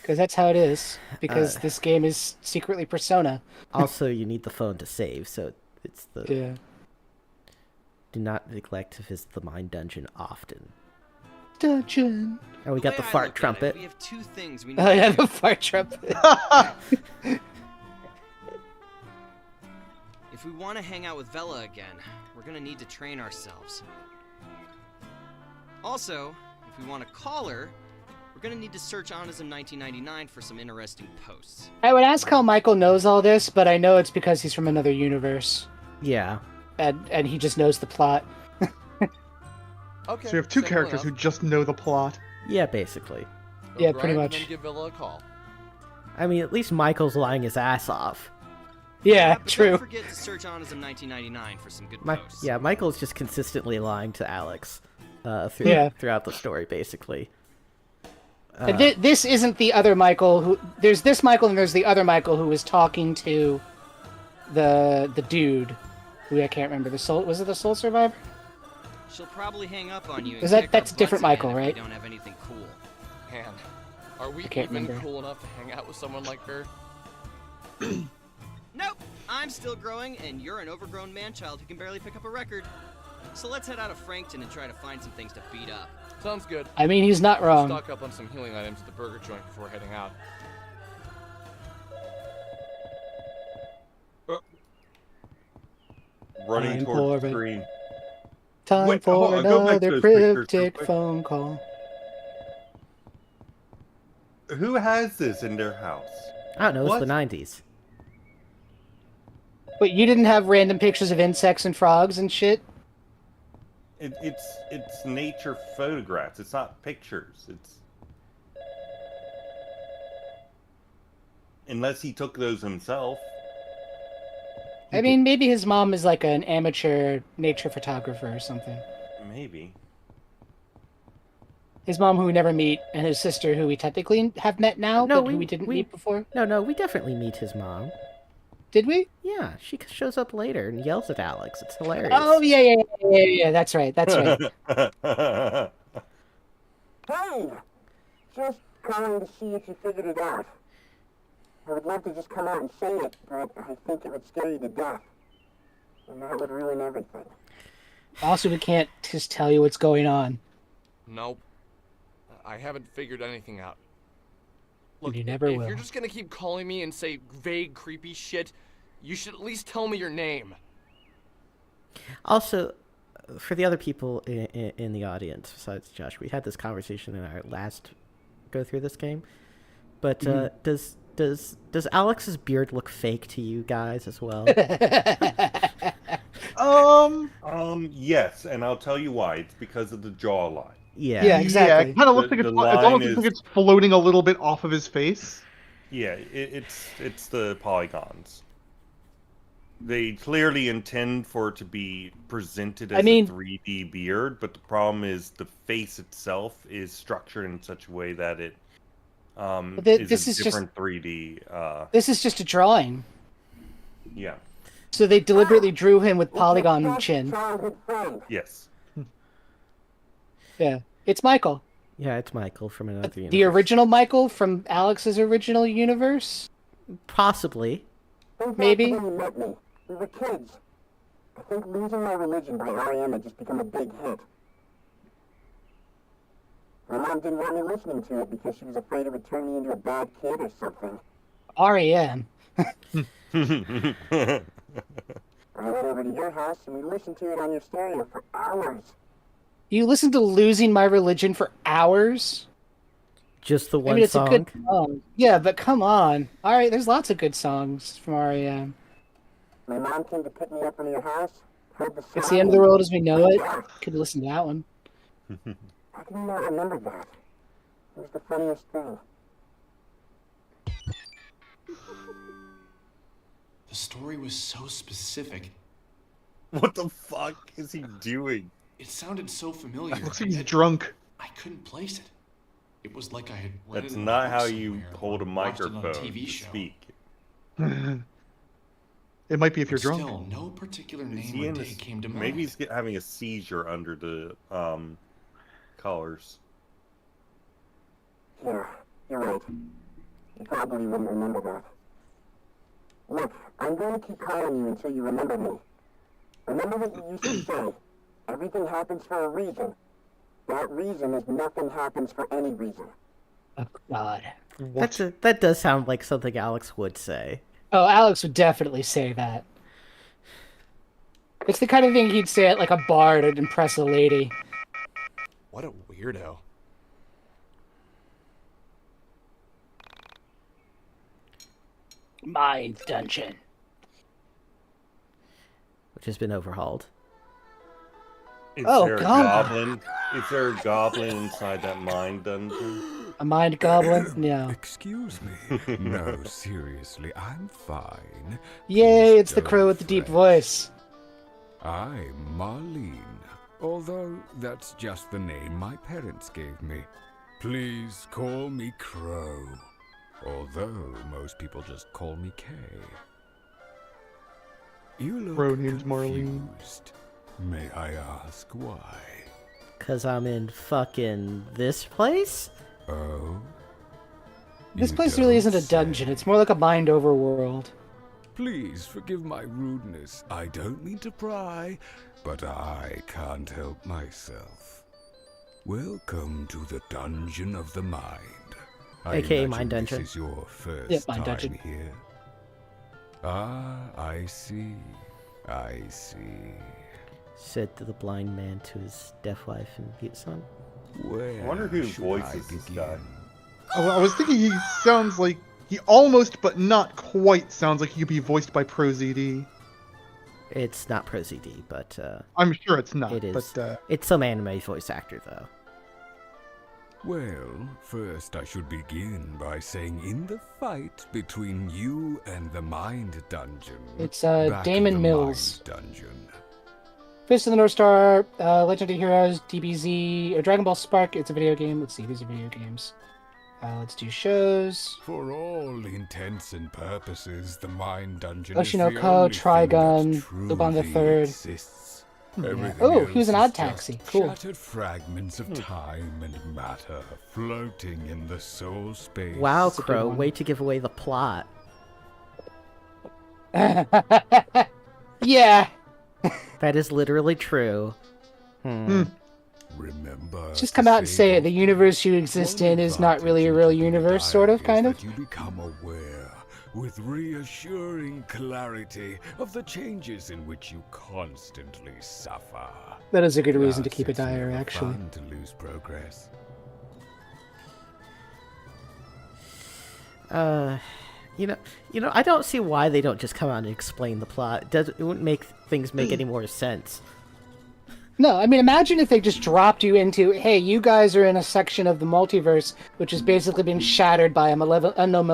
Because that's how it is. Because this game is secretly Persona. Also, you need the phone to save, so it's the... Yeah. Do not neglect to visit the Mind Dungeon often. Dungeon. And we got the way I fart look at it, trumpet. we have two things we need Oh to yeah, do. the fart trumpet. If we want to hang out with Vela again, we're gonna need to train ourselves. Also, if we want to call her, we're gonna need to search Onism 1999 for some interesting posts. I would ask how Michael knows all this, but I know it's because he's from another universe, Yeah. and he just knows the plot. Okay. So you have two simple characters who enough. just know the plot. Yeah, basically. Go Yeah, grind pretty and much. then give Villa a call. I mean, at least Michael's lying his ass off. Yeah, But true. Don't forget to search Onism 1999 for some good posts. Yeah, Michael's just consistently lying to Alex throughout the story, basically. And this isn't the other Michael who. There's this Michael and there's the other Michael who was talking to the dude who I can't remember. The soul was it the Soul Survivor? She'll probably hang up on you. And Is that- kick our that's a different butts again Michael, if right? We don't have anything cool. Man, are we I can't even remember. cool enough to hang out with someone like her? Nope, I'm still growing, and you're an overgrown man-child who can barely pick up a record. So let's head out of Frankton and try to find some things to beat up. Sounds good. I mean, he's not wrong. Stock up on some healing items at the burger joint before heading out. running I'm towards the poor, screen. Time Wait, for hold on, go back to another those pictures real cryptic quick. phone call. Who has this in their house? I don't know, it's What? the 90s. Wait, you didn't have random pictures of insects and frogs and shit? It's nature photographs. It's not pictures. It's unless he took those himself. I mean, maybe his mom is like an amateur nature photographer or something. Maybe. His mom, who we never meet, and his sister, who we technically have met now, No, but who we didn't meet before. No, we definitely meet his mom. Did we? Yeah, she shows up later and yells at Alex. It's hilarious. Oh, yeah. That's right. Hey! Just calling to see if you figured it out. I would love to just come out and say it, but I think it would scare you to death. And that would ruin everything. Also, we can't just tell you what's going on. Nope. I haven't figured anything out. Look, You never if will. you're just gonna keep calling me and say vague, creepy shit, you should at least tell me your name. Also, for the other people in the audience, besides Josh, we had this conversation in our last go through this game. But does Alex's beard look fake to you guys as well? Yes, and I'll tell you why. It's because of the jawline. Yeah. Yeah, exactly. It kind of looks like The it's line almost looks like is- it's floating a little bit off of his face. Yeah, it's the polygons. They clearly intend for it to be presented as a 3D beard, but the problem is the face itself is structured in such a way that it this is is a different 3D. This is just a drawing. Yeah. So they deliberately drew him with polygon chin. Yes. Yeah. It's Michael. Yeah, it's Michael from another universe. The original Michael from Alex's original universe? Possibly. Maybe. When you met me, we were kids. I think Losing My Religion by R.E.M. had just become a big hit. My mom didn't want me listening to it because she was afraid it would turn me into a bad kid or something. R.E.M. I went over to your house and we listened to it on your stereo for hours. You listened to Losing My Religion for hours? Just the one I mean, it's song? a good song. Yeah, but come on. All right, there's lots of good songs from R.E.M. My mom came to pick me up from your house, heard the song. It's the End of the World as We Know It. Could listen to that one. How can you not remember that? It was the funniest thing. The story was so specific. What the fuck is he doing? It sounded so familiar. Looks like he's yet drunk. I couldn't place it. It was like I had read That's it in a not book how you somewhere hold a or watched it on microphone TV to show. speak. It might be if you're But drunk. Still, no particular Is name he or in day this- came to mind. Maybe he's having a seizure under the colors. Yeah, you're right. You probably wouldn't remember that. Look, I'm going to keep calling you until you remember me. Remember what you used to say. Everything happens for a reason. That reason is nothing happens for any reason. Oh, God. That does sound like something Alex would say. Oh, Alex would definitely say that. It's the kind of thing he'd say at like a bar to impress a lady. What a weirdo. Mind Dungeon. Which has been overhauled. Is Oh, there a God. goblin? Is there a goblin inside that mine dungeon? A mind goblin? No. Excuse me. No, seriously, I'm fine. Yay, Please it's the don't crow with the deep fret. voice. I'm Marlene, although that's just the name my parents gave me. Please call me Crow, although most people just call me Kay. You look Crow named Marlene. confused. May I ask why? 'Cause I'm in fucking this place? Oh? This You place really don't isn't a say. dungeon. It's more like a mind overworld. Please forgive my rudeness. I don't mean to pry, but I can't help myself. Welcome to the Dungeon of the Mind. I AKA imagine Mind Dungeon. This is your first Yep, Mind time Dungeon. here. Ah, I see. I see. Said the blind man to his deaf wife and mute son. Where I wonder who should voices I this begin? guy. Oh, I was thinking he sounds like he almost, but not quite, sounds like he could be voiced by ProZD. It's not Pro CD, but I'm sure it's not. it is. But It's some anime voice actor, though. Well, first I should begin by saying in the fight between you and the Mind Dungeon... It's back Damon the Mills. Mind Dungeon. Fist of the North Star, Legend of Heroes, DBZ, or Dragon Ball Spark. It's a video game. Let's see, these are video games. Let's do shows. For all intents and purposes, the Mind Dungeon Oshinoko, is the only Trigun, thing that Lupin the truly Third. exists. Everything Oh, he was else an Odd is Taxi. just Cool. Shattered fragments of time and matter floating in the soul space. Wow, That's a good Crow, one. way to give away the plot. Yeah. That is literally true. Remember, Just come out and say it. The universe you exist in is not really a real universe, sort of, kind of. That you become aware with reassuring clarity of the changes in which you constantly suffer. That is a good reason to Thus, keep a it's diary, never actually. fun to lose progress. I don't see why they don't just come out and explain the plot. It wouldn't make things make any more sense. No, I mean, imagine if they just dropped you into, hey, you guys are in a section of the multiverse which has basically been shattered by a unknown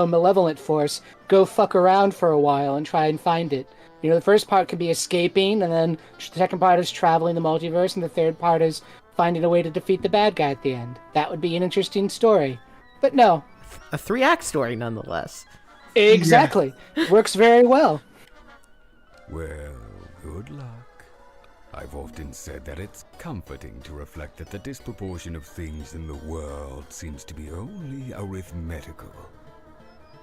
malevolent force. Go fuck around for a while and try and find it. You know, the first part could be escaping, and then the second part is traveling the multiverse, and the third part is finding a way to defeat the bad guy at the end. That would be an interesting story. But no. A 3-act story, nonetheless. Exactly. Works very well. Well, good luck. I've often said that it's comforting to reflect that the disproportion of things in the world seems to be only arithmetical.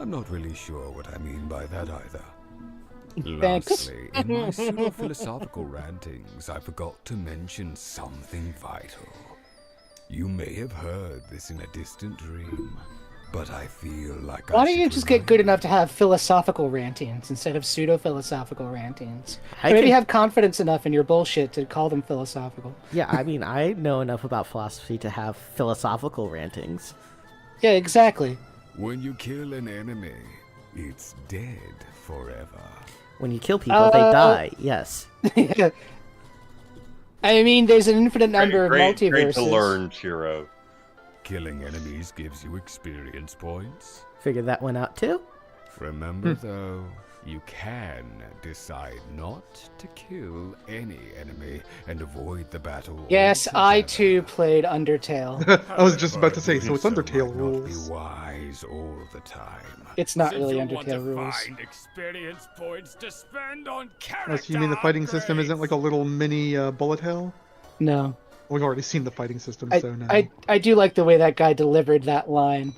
I'm not really sure what I mean by that either. Thanks. Lastly, in my pseudo-philosophical rantings, I forgot to mention something vital. You may have heard this in a distant dream, but I feel like Why don't you just get good enough to have philosophical rantings instead of pseudo-philosophical rantings? Or maybe have confidence enough in your bullshit to call them philosophical. Yeah, I mean, I know enough about philosophy to have philosophical rantings. Yeah, exactly. When you kill an enemy, it's dead forever. When you kill people, they die. Yes. I mean, there's an infinite number of multiverses. Great to learn, Shiro. Killing enemies gives you experience points. Figured that one out too. Remember, though, you can decide not to kill any enemy and avoid the battle. Yes, I altogether. too played Undertale. I was just about to say, so it's So Undertale might not rules. be wise all the time. It's not Since really you want to Undertale rules. find experience points to spend on Oh, character so you mean the fighting system isn't upgrades. like a little mini bullet hell? No. We've already seen the fighting system, so no. I do like the way that guy delivered that line.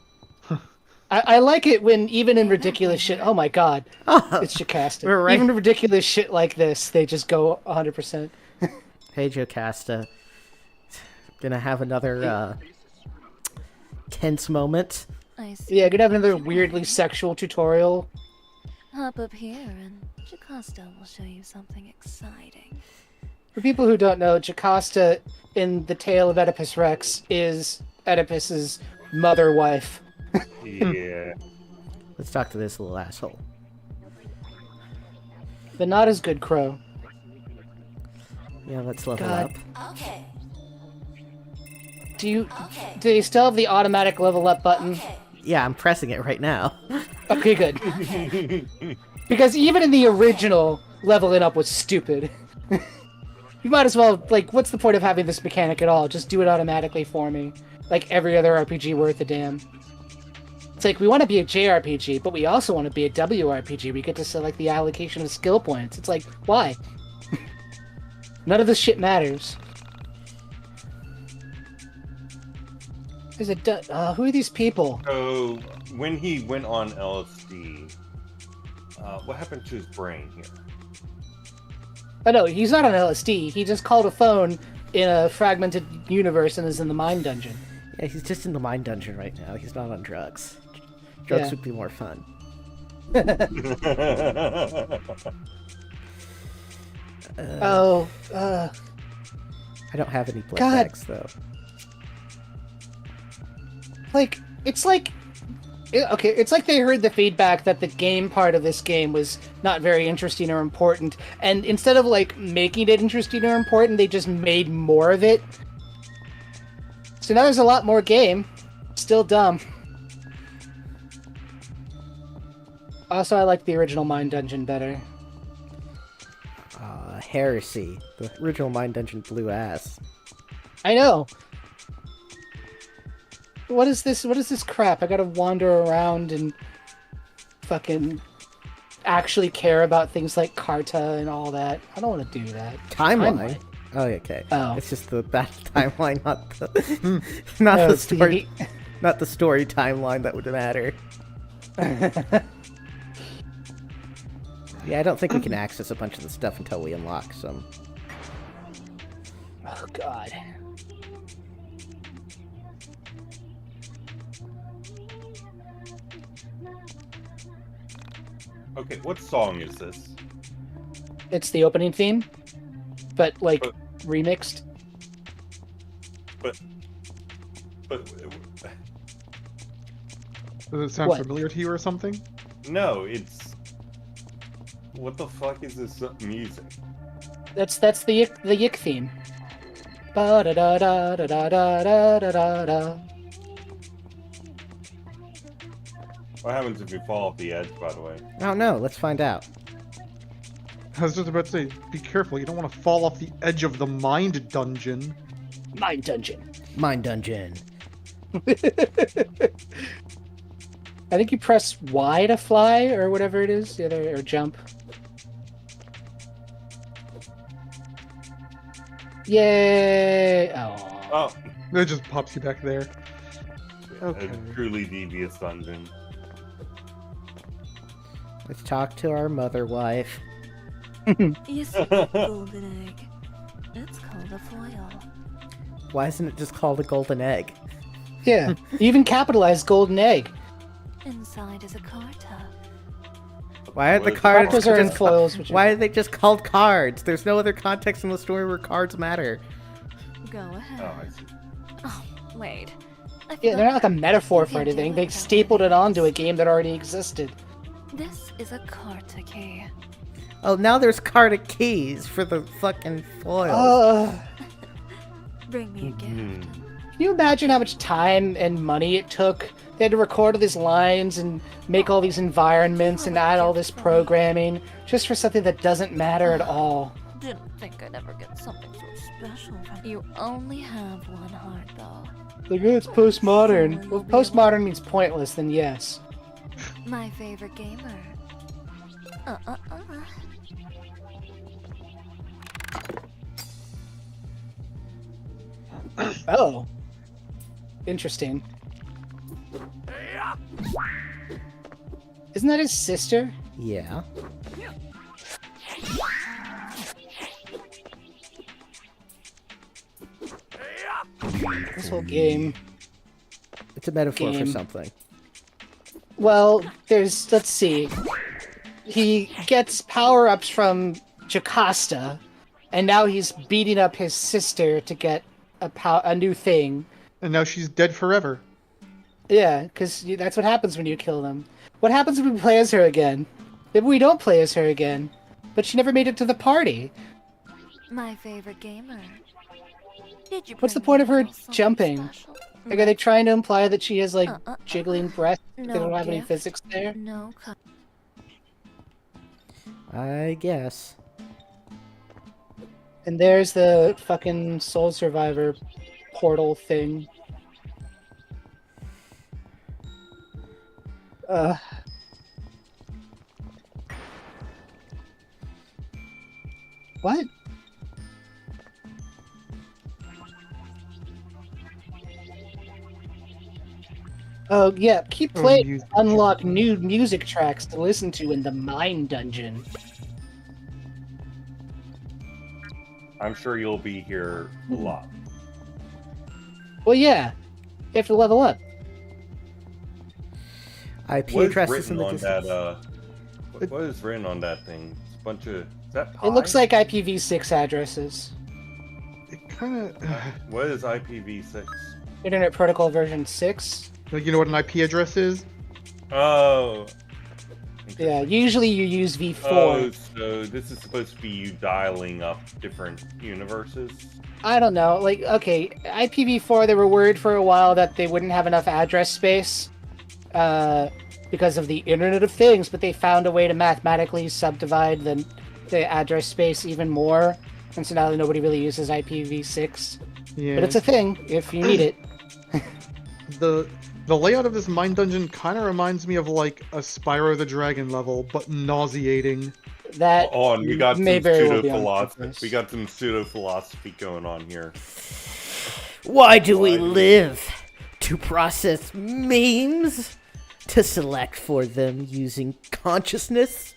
I like it when, even in ridiculous shit, oh my god, it's Jocasta. We're right. Even ridiculous shit like this, they just go 100%. Hey, Jocasta. Gonna have another tense moment. I see. Yeah, gonna have another weirdly sexual tutorial. Hop up here and Jocasta will show you something exciting. For people who don't know, Jocasta in the Tale of Oedipus Rex is Oedipus's mother wife. Yeah. Let's talk to this little asshole. But not as good, Crow. Yeah, let's level God. up. Okay. Do you still have the automatic level up button? Yeah, I'm pressing it right now. Okay, good. Because even in the original, leveling up was stupid. You might as well, like, what's the point of having this mechanic at all? Just do it automatically for me. Like every other RPG worth a damn. It's like, we want to be a JRPG, but we also want to be a WRPG. We get to select the allocation of skill points. It's like, why? None of this shit matters. There's who are these people? So when he went on LSD, what happened to his brain here? Oh no, he's not on LSD. He just called a phone in a fragmented universe and is in the Mind Dungeon. Yeah, he's just in the Mind Dungeon right now. He's not on drugs. Drugs Yeah. would be more fun. I don't have any blood God. bags, though. Like, it's like Okay, it's like they heard the feedback that the game part of this game was not very interesting or important, and instead of like making it interesting or important, they just made more of it. So now there's a lot more game. Still dumb. Also, I like the original Mine Dungeon better. Heresy. The original Mine Dungeon blew ass. I know. What is this? What is this crap? I gotta wander around and fucking actually care about things like Carta and all that. I don't want to do that. Timeline? Oh, okay. Oh. It's just the battle timeline, not the not the story, not the story timeline that would matter. Yeah, I don't think we can access a bunch of the stuff until we unlock some. Oh God. Okay, what song is this? It's the opening theme, but like remixed. But Does it sound What? familiar to you or something? no, it's what the fuck is this music? That's the YIIK theme. Ba da da da da da da da da da. What happens if you fall off the edge? By the way, Oh no, let's find out. I was just about to say, be careful. You don't want to fall off the edge of the mind dungeon. Mine Dungeon. Mine Dungeon. I think you press Y to fly or whatever it is, or jump. Yay! oh, It just pops you back there. Okay. a truly devious dungeon. Let's talk to our mother wife. You see that golden egg? It's called a foil. Why isn't it just called a golden egg? Yeah, you even capitalized golden egg. Inside is a carta. Why are the What is- cards Cartas are in just foils, which Why are they just called cards? There's no other context in the story where cards matter. Go ahead. Oh, I see. Oh, wait. I Yeah, they're not like a forgot. metaphor You for can do anything. it They that stapled way. it onto a game that already existed. This is a carta key. Oh, now there's card keys for the fucking foils. Bring me a gift. Can you imagine how much time and money it took? They had to record all these lines and make all these environments and add all this programming just for something that doesn't matter at all. Didn't think I'd ever get something so special. You only have one heart, though. Like, oh, it's postmodern. Well, if postmodern means pointless, then yes. My favorite gamer. Oh. Interesting. Isn't that his sister? Yeah. This whole game. It's a metaphor for Game. something. Well, let's see. He gets power-ups from Jocasta, and now he's beating up his sister to get a new thing. And now she's dead forever. Yeah, because that's what happens when you kill them. What happens when we play as her again? Maybe we don't play as her again. But she never made it to the party. My favorite gamer. Did you What's the bring point me of her a little something jumping? special? Like, are they trying to imply that she has, like, Uh, uh, uh, jiggling breasts? They no don't have any gift. physics there? No I guess. And there's the fucking Soul Survivor portal thing. What? Oh, yeah, keep Oh, playing. music. Unlock new music tracks to listen to in the Mine Dungeon. I'm sure you'll be here a lot. Well, yeah. You have to level up. IP What is addresses in written the on distance. that? What is written on that thing? It's a bunch of. Is that pi? It looks like IPv6 addresses. It kind of... What is IPv6? Internet Protocol version 6. you know what an IP address is? Oh. Yeah, usually you use V4. Oh, so this is supposed to be you dialing up different universes? I don't know. Like, okay, IPv4, they were worried for a while that they wouldn't have enough address space because of the Internet of Things, but they found a way to mathematically subdivide the address space even more, and so now nobody really uses IPv6. Yeah. But it's a thing if you need it. The layout of this mine dungeon kind of reminds me of like a Spyro the Dragon level, but nauseating. That we got some may very well be on pseudo-philosophy. purpose. We got some pseudo-philosophy going on here. Why do we live? To process memes? To select for them using consciousness?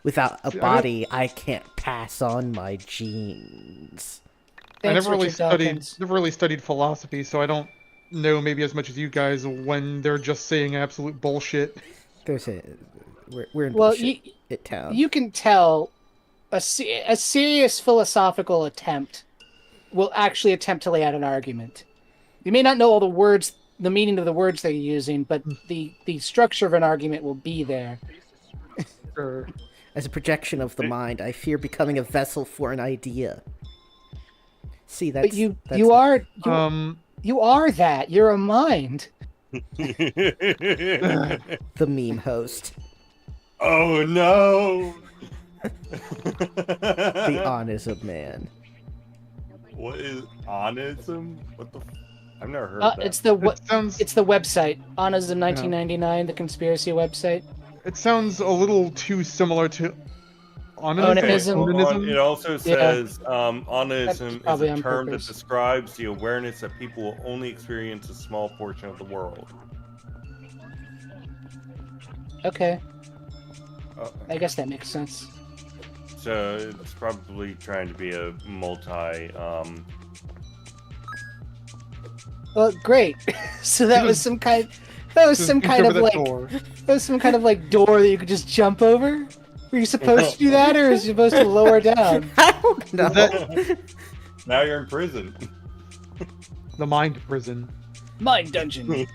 Without a body, I can't pass on my genes. I Thanks, never really Richard Dawkins. studied philosophy, so I don't know maybe as much as you guys when they're just saying absolute bullshit. We're in Well, bullshit town. You can tell a serious philosophical attempt will actually attempt to lay out an argument. You may not know all the words, the meaning of the words they're using, but the structure of an argument will be there. Sure. As a projection of the mind, I fear becoming a vessel for an idea. See, that's... But you are that. You're a mind. The meme host. Oh no! The onism man. What is onism? What the? I've never heard of that. It's the website. Onism 1999, the conspiracy website. It sounds a little too similar to onanism. Onanism. It also says onism That's is probably a on term purpose. that describes the awareness that people will only experience a small portion of the world. Okay. I guess that makes sense. So it's probably trying to be a multi. Well, great. So that was some kind. That was some kind of like. That was some kind of like door that you could just jump over. Were you supposed to do that, or is you supposed to lower down? I don't know. Now you're in prison. The mind prison. Mind dungeon.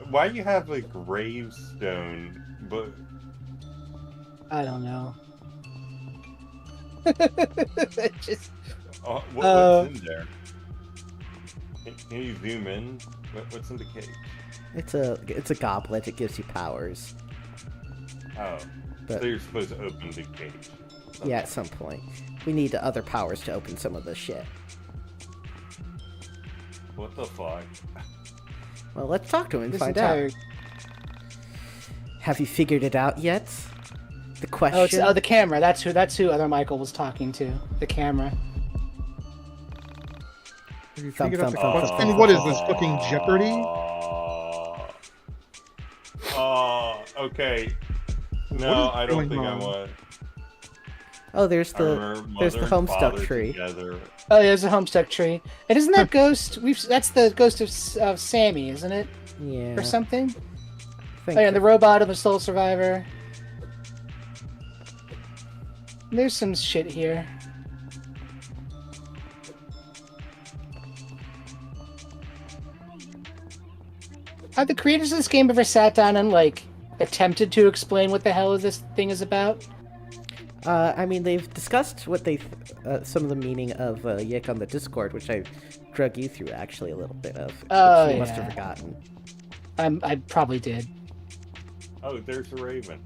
Why do you have a gravestone? But I don't know. Just. What's in there? Can you zoom in? What's in the cage? It's a goblet. It gives you powers. Oh, But- so you're supposed to open the cage. Yeah, at some point. We need other powers to open some of this shit. What the fuck? Well, let's talk to him and This find entire. out. Have you figured it out yet? The question. Oh, it's the camera. That's who other Michael was talking to. The camera. Have you Thump, figured out the thump, thump, question? thump, What is thump. this, fucking Jeopardy? Okay. What No, is I don't going think I on? want. Oh, there's I the remember mother and Homestuck father tree. together. Oh, yeah, there's a Homestuck tree. And isn't that ghost? That's the ghost of Sammy, isn't it? Yeah. Or something? Think Oh, yeah, and the robot of a soul survivor. There's some shit here. Have the creators of this game ever sat down and, like, attempted to explain what the hell this thing is about? I mean, they've discussed what some of the meaning of YIIK on the Discord, which I drug you through actually a little bit of. Oh, which you must yeah. have forgotten. I probably did. Oh, there's a raven.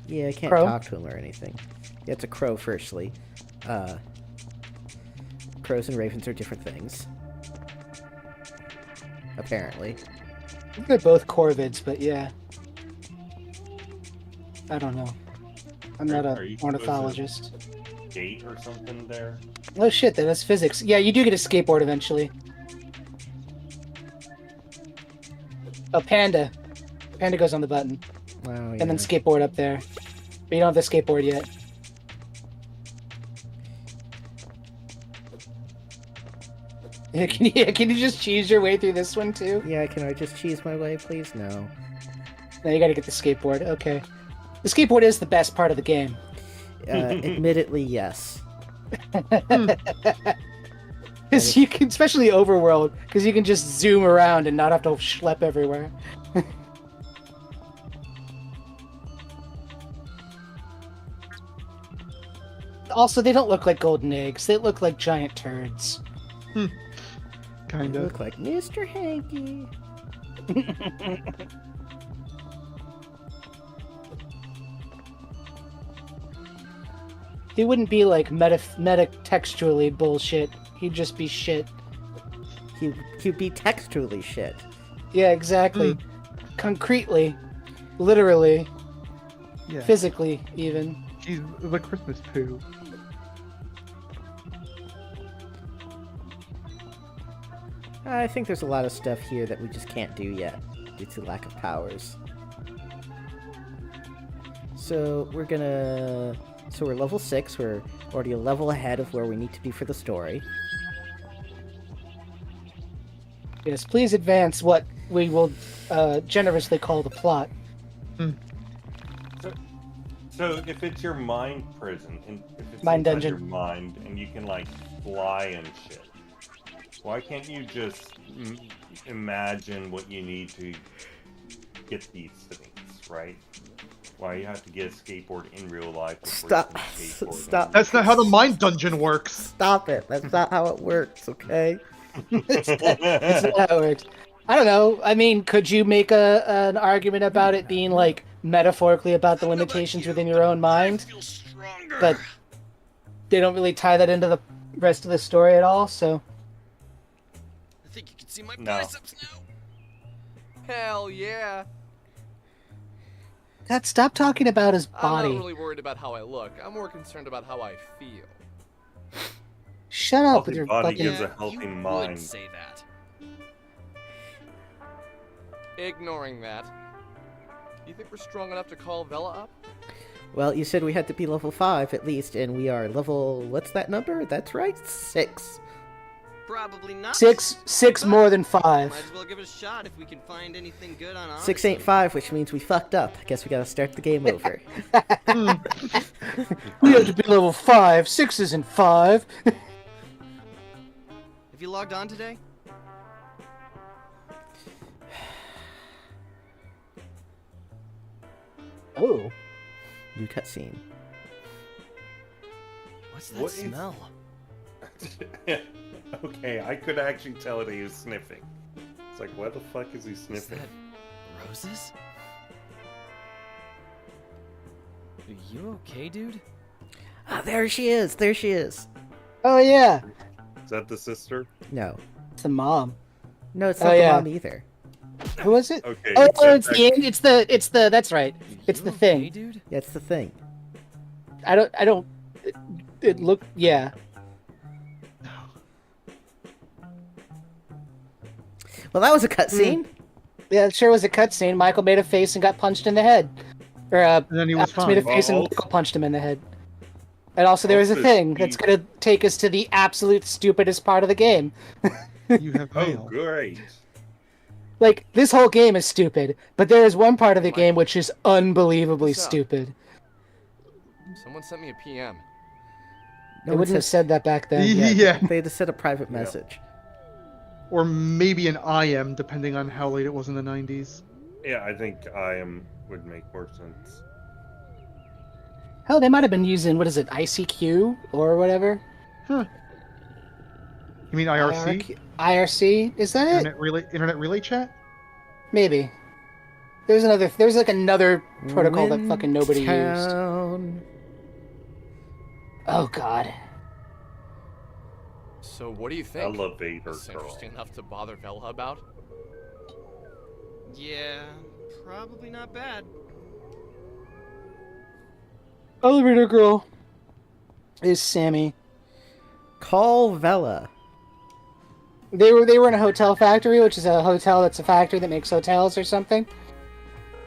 Yeah, I can't Crow? talk to him or anything. Yeah, it's a crow, firstly. Crows and ravens are different things. Apparently. I think they're both corvids, but yeah. I don't know. I'm not Are a you ornithologist. Gate or something there? Oh shit, that's physics. Yeah, you do get a skateboard eventually. Oh, Panda. Panda goes on the button. Oh, yeah. And then skateboard up there. But you don't have the skateboard yet. Yeah, can you just cheese your way through this one too? Yeah, can I just cheese my way, please? No. No, you gotta get the skateboard. Okay. The skateboard is the best part of the game. Admittedly, yes. Because you can, especially overworld, because you can just zoom around and not have to schlep everywhere. Also, they don't look like golden eggs. They look like giant turds. Kind They of. look like Mr. Hanky. He wouldn't be like meta-textually bullshit. He'd just be shit. He'd be textually shit. Yeah, exactly. Concretely. Literally. Yeah. Physically, even. He's the Christmas poo. I think there's a lot of stuff here that we just can't do yet due to lack of powers. So we're level 6. We're already a level ahead of where we need to be for the story. Yes, please advance what we will generously call the plot. So if it's your mind prison, and if it's Mind inside dungeon. your mind, and you can like fly and shit, why can't you just imagine what you need to get these things, right? Why you have to get a skateboard in real life? Stop. Stop. That's not how the mind dungeon works. Stop it. That's not how it works, okay? It's not how it works. I don't know. I mean, could you make an argument about it being like metaphorically about the limitations within your own mind? But they don't really tie that into the rest of the story at all, so. I think you can see my No. biceps now. Hell yeah. God, stop talking about his I'm body. not really worried about how I look. I'm more concerned about how I feel. Shut up with Healthy your body fucking. gives a healthy you mind. would say that. Ignoring that, you think we're strong enough to call Vela up? Well, you said we had to be level 5 at least, and we are level... What's that number? That's right, 6. Probably not. Six more than 5. Might as well give it a shot if we can find anything good on Odyssey. 6 ain't 5, which means we fucked up. I guess we gotta start the game over. We have to be level 5. 6 isn't 5. Have you logged on today? Oh. New cutscene. What's that What is- smell? Okay, I could actually tell that he was sniffing. It's like, what the fuck is he Is sniffing? that roses? Are you okay, dude? Ah, there she is. There she is. Oh yeah. Is that the sister? No. It's the mom. No, it's Oh, not the yeah. mom either. Who was it? Okay. Oh, except it's it's the that's right. It's the Okay, thing. dude? Yeah, it's the thing. I don't it looked yeah. Well, that was a cutscene. Yeah, it sure was a cutscene. Michael made a face and got punched in the head. Or And then he was Alex made a fine. face and Well, Michael punched him in the head. And also there was a Also, thing that's Steve- gonna take us to the absolute stupidest part of the game. You have Oh, mail. great. Like, this whole game is stupid, but there is one part of the game which is unbelievably What's up? stupid. Someone sent me a PM. They wouldn't have said that back then. Yeah. They just said a private message. Or maybe an IM, depending on how late it was in the 90s. Yeah, I think would make more sense. Hell, they might have been using, what is it, ICQ or whatever? You mean IRC? IRC? Is that it? Internet relay chat? Maybe. There's like another protocol that fucking nobody used. Town. Oh god. So what do you think? Elevator Is this girl. interesting enough to bother Vela about? Yeah, probably not bad. Elevator girl is Sammy. Call Vela. They were in a hotel factory, which is a hotel that's a factory that makes hotels or something.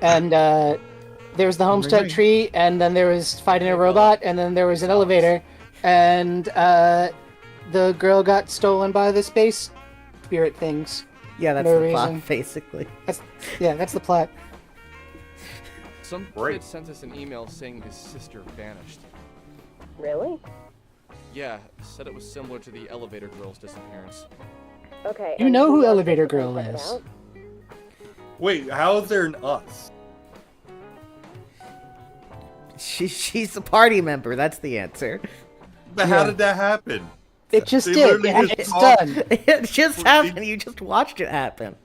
And there was the homestead tree, and then there was fighting a robot, and then there was an elevator, and the girl got stolen by the space spirit things. Yeah, that's No the plot, reason. basically. That's the plot. Some Great. kid sent us an email saying his sister vanished. Really? Yeah, said it was similar to the elevator girl's disappearance. Okay. You and know who else Elevator can Girl check it is. out? Wait, how is there an us? She's a party member. That's the answer. But how did that happen? It just They did. literally just It's talked- done. It just happened. You just watched it happen.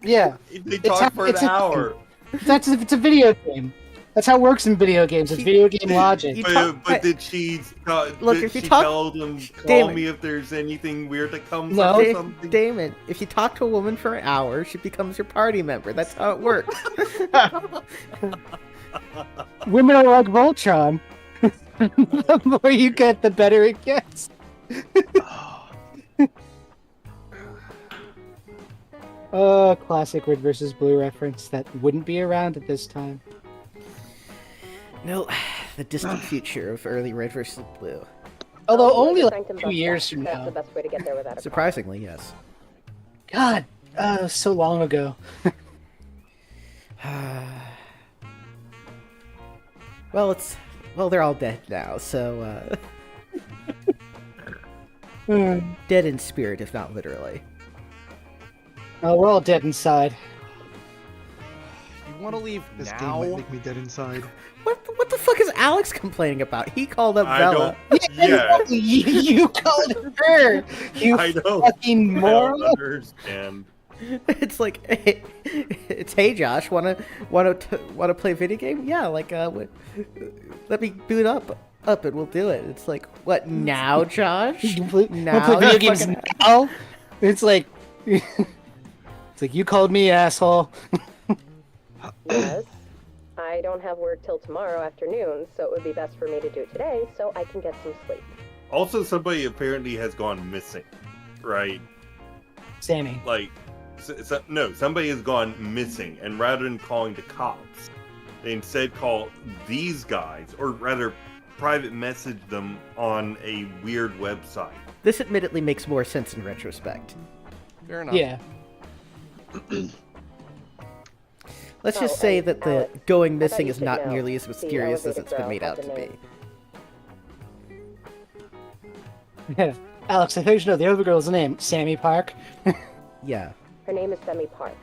Yeah. They talked for an hour. It's a video game. That's how it works in video games. It's video game logic. But did she? Look, did if you she talk- tell them, call Damon. me if there's anything weird that comes No. up or Da- something? Damon, if you talk to a woman for an hour, she becomes your party member. That's how it works. Women are like Voltron. The more you get, the better it gets. Oh, classic Red versus Blue reference that wouldn't be around at this time. No, the distant future of early Red versus Blue. Although Oh, only the like Sanctum 2 bus years stop. from That's now. the best way to get there without a car. Surprisingly, yes. God, so long ago. Well, they're all dead now, so dead in spirit, if not literally. Oh, we're all dead inside. You want to leave This game now? might make me dead inside. What the fuck is Alex complaining about? He called up I Bella. don't. Yeah, You called her. You I don't. fucking I moron. don't understand. It's like, hey Josh, wanna play a video game? Yeah, like let me boot up and we'll do it. It's like, what now, Josh? You play Now, video you games fucking- now? It's like you called me asshole. Yes. I don't have work till tomorrow afternoon, so it would be best for me to do it today so I can get some sleep. Also, somebody apparently has gone missing, right? Sammy. Like, no, somebody has gone missing, and rather than calling the cops, they instead call these guys, or rather, private message them on a weird website. This admittedly makes more sense in retrospect. Fair enough. Yeah. Let's just Oh, say and that the Alex, going I thought missing you is should not know. nearly as The mysterious as elevator it's been girl made had out the to be. name. Alex, I thought you should know the other girl's name, Sammy Park. Yeah. Her name is Semi Park.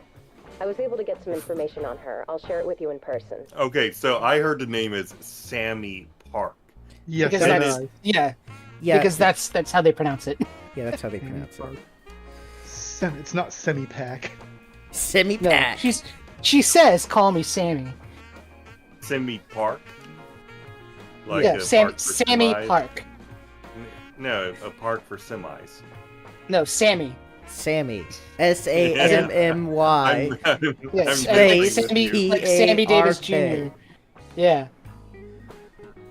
I was able to get some information on her. I'll share it with you in person. Okay, so I heard the name is Sammy Park. Yes, Because that that's is- yeah. Yeah. Because that's how they pronounce it. Yeah, that's how they pronounce it. It's not semi-pack. Semi No, pack. she says, "Call me Sammy." Sammy Park? Like yeah, a Sammy park for Sammy semis? Park. No, a park for semis. No, Sammy. Sammy. SAMMY. Yes, Space like Sammy, P-A-R-K. like Sammy Davis Jr. Yeah.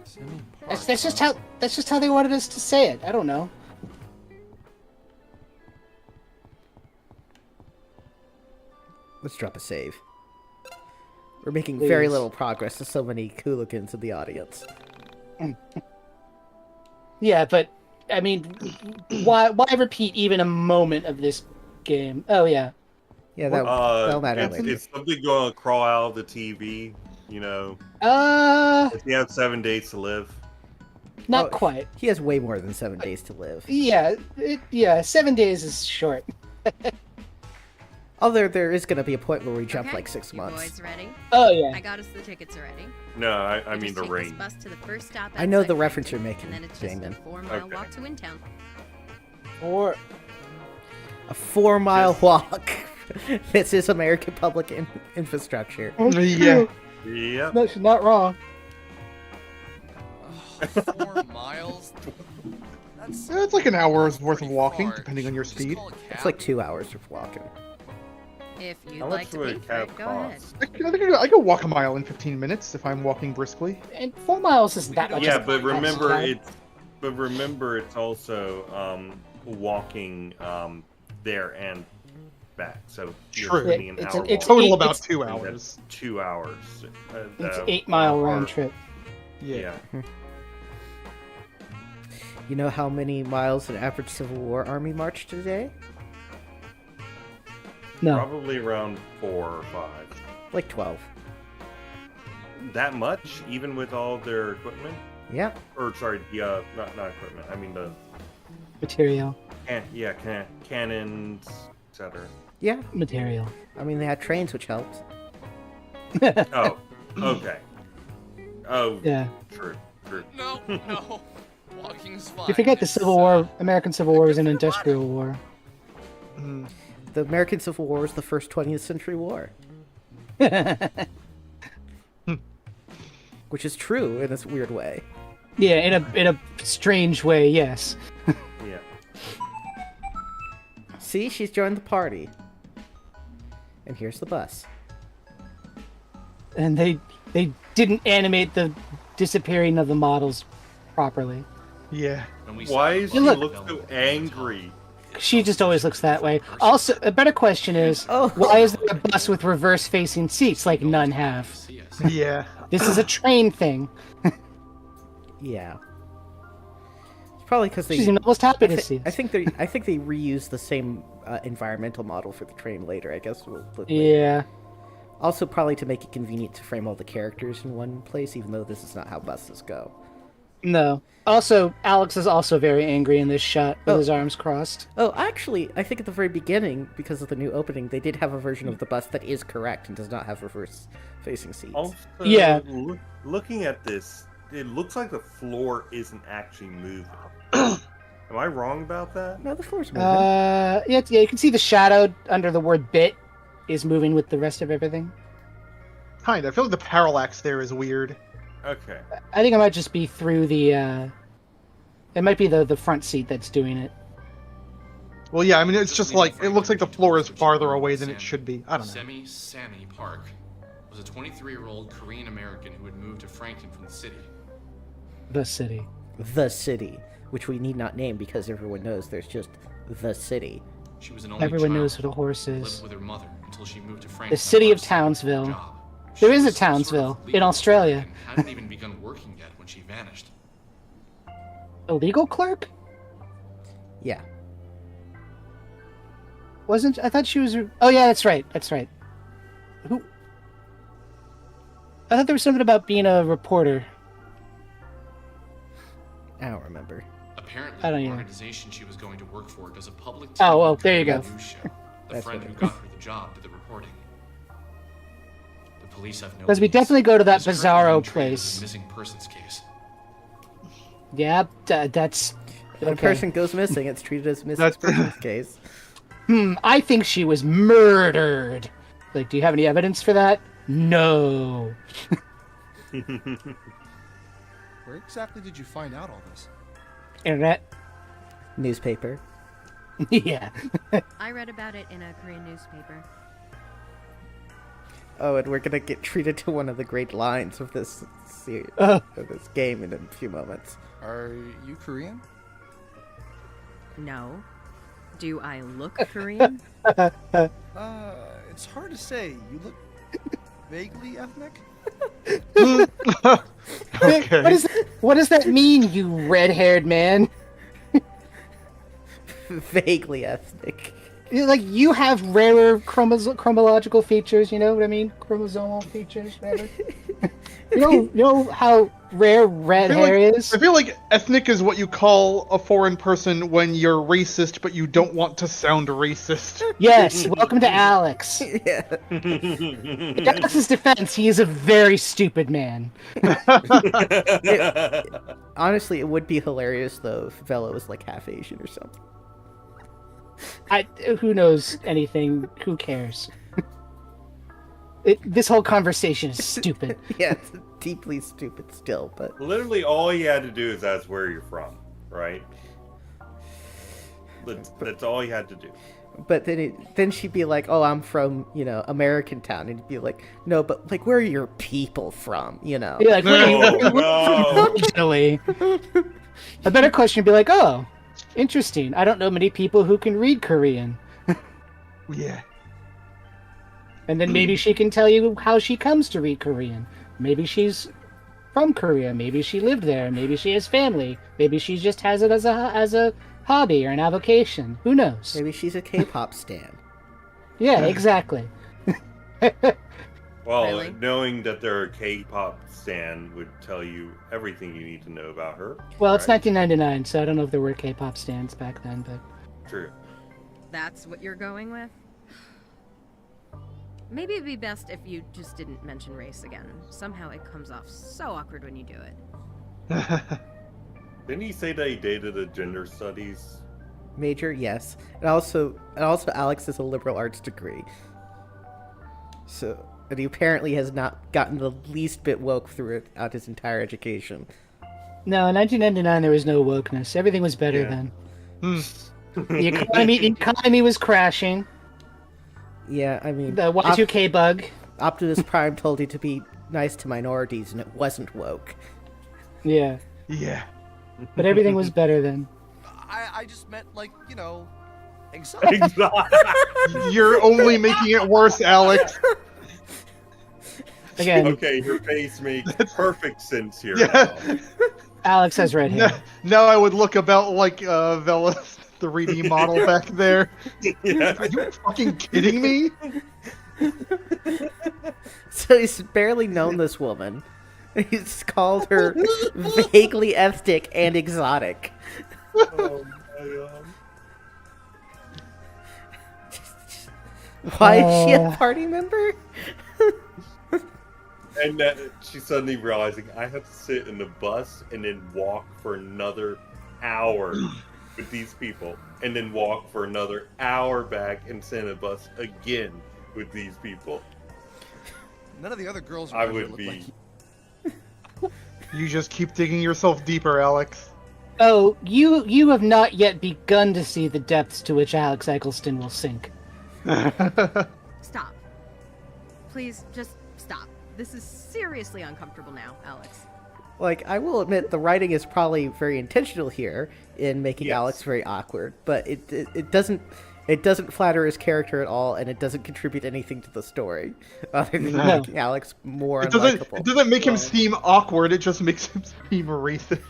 Sammy That's Park, just huh? how they wanted us to say it. I don't know. Let's drop a save. We're making very Please. little progress to so many hooligans in the audience. Yeah, but I mean, why repeat even a moment of this game? Oh yeah. Yeah, that'll matter it's, later. it's something going to crawl out of the TV, you know. Uh, If you have 7 days to live. not Oh, quite. He has way more than 7 days to live. Yeah, 7 days is short. Although there is going to be a point where we jump Okay, like 6 you months. boys ready? Oh yeah. I got us the tickets already. No, I We mean just the take rain. This bus to the first stop I know outside the reference you're Frankfurt, making, and then it's just Damon. a 4-mile Okay. walk to Wintown. Or A 4-mile Just- walk. This is American public infrastructure. Yeah. Yep. no, she's not wrong. 4 miles? That's It's like an hour's worth of pretty walking, far. depending on your Just speed. call a It's cab. like 2 hours of walking. If you'd How like much to would a pay for cab it, go ahead. cost? I think I could walk a mile in 15 minutes if I'm walking briskly. And 4 miles isn't that much. Yeah, of a but distance. remember it's also walking there and back. So you're True. spending an It's hour an- it's walking. Total eight- about it's- 2 And hours. that's 2 hours. It's 8-mile round trip. Yeah. You know how many miles an average Civil War army marched today? No. Probably around 4 or 5. Like 12. That much, even with all their equipment? Yeah. Or sorry, the not equipment. I mean the Material. cannons, etc. Yeah. Material. I mean, they had trains, which helped. Oh, okay. Oh, Yeah. True. No. Walking's fine. You forget the Civil War, American Civil War is an industrial war. The American Civil War was the first 20th century war. Which is true in this weird way. Yeah, in a strange way, yes. Yeah. See, she's joined the party. And here's the bus. And they didn't animate the disappearing of the models properly. Yeah. Why is she Look- look so angry? She just always looks that way. Also, a better question is, why is there a bus with reverse-facing seats like none have? Yeah. This is a train thing. Yeah. It's probably because they. She's almost happy to see I think they reuse the same environmental model for the train later. I guess. Yeah. Also, probably to make it convenient to frame all the characters in one place, even though this is not how buses go. No. Also, Alex is also very angry in this shot with his arms crossed. Oh, actually, I think at the very beginning, because of the new opening, they did have a version of the bus that is correct and does not have reverse-facing seats. Also, Yeah. Looking at this, it looks like the floor isn't actually moving. Am I wrong about that? No, the floor's moving. Yeah, you can see the shadow under the word bit is moving with the rest of everything. Kind of. I feel like the parallax there is weird. Okay. I think it might just be through the, it might be the front seat that's doing it. Well, yeah, I mean, it's just like, it looks like the floor is farther away than it should be. I don't know. Sammy Park was a 23-year-old Korean American who had moved to Franklin from the city. The city. The city, which we need not name because everyone knows there's just the city. She was an only Everyone child, knows what a horse is. lived with her mother until she moved to Franklin. The city of for a Townsville. job. There She is a was some sort of Townsville legal in Australia. clerk and hadn't even begun working yet when she vanished. A legal clerk? Yeah. Wasn't I thought she was? Oh yeah, that's right. That's right. Who? I thought there was something about being a reporter. I don't remember. Apparently, I don't the either. organization she was going to work for does a public Oh, well, there you go. news show. The That's friend what who it got her the job did the reporting. The police have no. Because we leads. definitely go to that It's currently Bizarro being treated as place. a missing persons case. Yeah, that's. When a okay. person goes missing, it's treated as a missing person's case. I think she was murdered. Like, do you have any evidence for that? No. Where exactly did you find out all this? Internet. Newspaper. Yeah. I read about it in a Korean newspaper. Oh, and we're gonna get treated to one of the great lines of this series, Uh. of this game in a few moments. Are you Korean? No. Do I look Korean? It's hard to say. You look vaguely ethnic? Okay. What does that mean, you red-haired man? Vaguely ethnic. Like, you have rarer chromological features, you know what I mean? Chromosomal features, whatever. you know how rare red hair is? I feel like ethnic is what you call a foreign person when you're racist, but you don't want to sound racist. Yes, welcome to Alex. Yeah. In Alex's defense, he is a very stupid man. Honestly, it would be hilarious though if Vela was like half Asian or something. Who knows anything? Who cares? This whole conversation is stupid. Yeah, it's deeply stupid still, but Literally, all he had to do is ask where you're from, right? That's all he had to do. but then she'd be like, "Oh, I'm from American Town," and he'd be like, "No, but like, where are your people from?" Yeah, like, originally. A better question would be like, "Oh, interesting. I don't know many people who can read Korean." Yeah. And then maybe she can tell you how she comes to read Korean. Maybe she's from Korea. Maybe she lived there. Maybe she has family. Maybe she just has it as a hobby or an avocation. Who knows? Maybe she's a K-pop stan. Yeah, exactly. Well, Really? knowing that they're a K-pop stan would tell you everything you need to know about her. Well, it's right? 1999, so I don't know if there were K-pop stands back then, but True. That's what you're going with? Maybe it'd be best if you just didn't mention race again. Somehow it comes off so awkward when you do it. Didn't he say that he dated a gender studies? Major, yes. And also Alex has a liberal arts degree. So, and he apparently has not gotten the least bit woke throughout his entire education. no, in 1999 there was no wokeness. Everything was better Yeah. then. The economy was crashing. Yeah, I mean... The Y2K bug. Optimus Prime told you to be nice to minorities, and it wasn't woke. Yeah. Yeah. But everything was better then. I just meant, like, you know, exotic. You're only making it worse, Alex. Again, Okay, your face makes perfect sense here. Yeah. Alex has red hair. Now I would look about like Vella's 3D model back there. Yeah. Are you fucking kidding me? So he's barely known this woman. He's called her vaguely ethnic and exotic. Oh my god. Why is she a party member? And she's suddenly realizing I have to sit in the bus and then walk for another hour with these people, and then walk for another hour back and sit in a bus again with these people. None of the other girls I around here would look be. like You just keep digging yourself deeper, Alex. Oh, you have not yet begun to see the depths to which Alex Eccleston will sink. Stop. Please, just stop. This is seriously uncomfortable now, Alex. Like, I will admit, the writing is probably very intentional here in making Yes. Alex very awkward, but it doesn't flatter his character at all, and it doesn't contribute anything to the story, other than No. making Alex more It unlikable. doesn't make him seem awkward, it just makes him seem racist.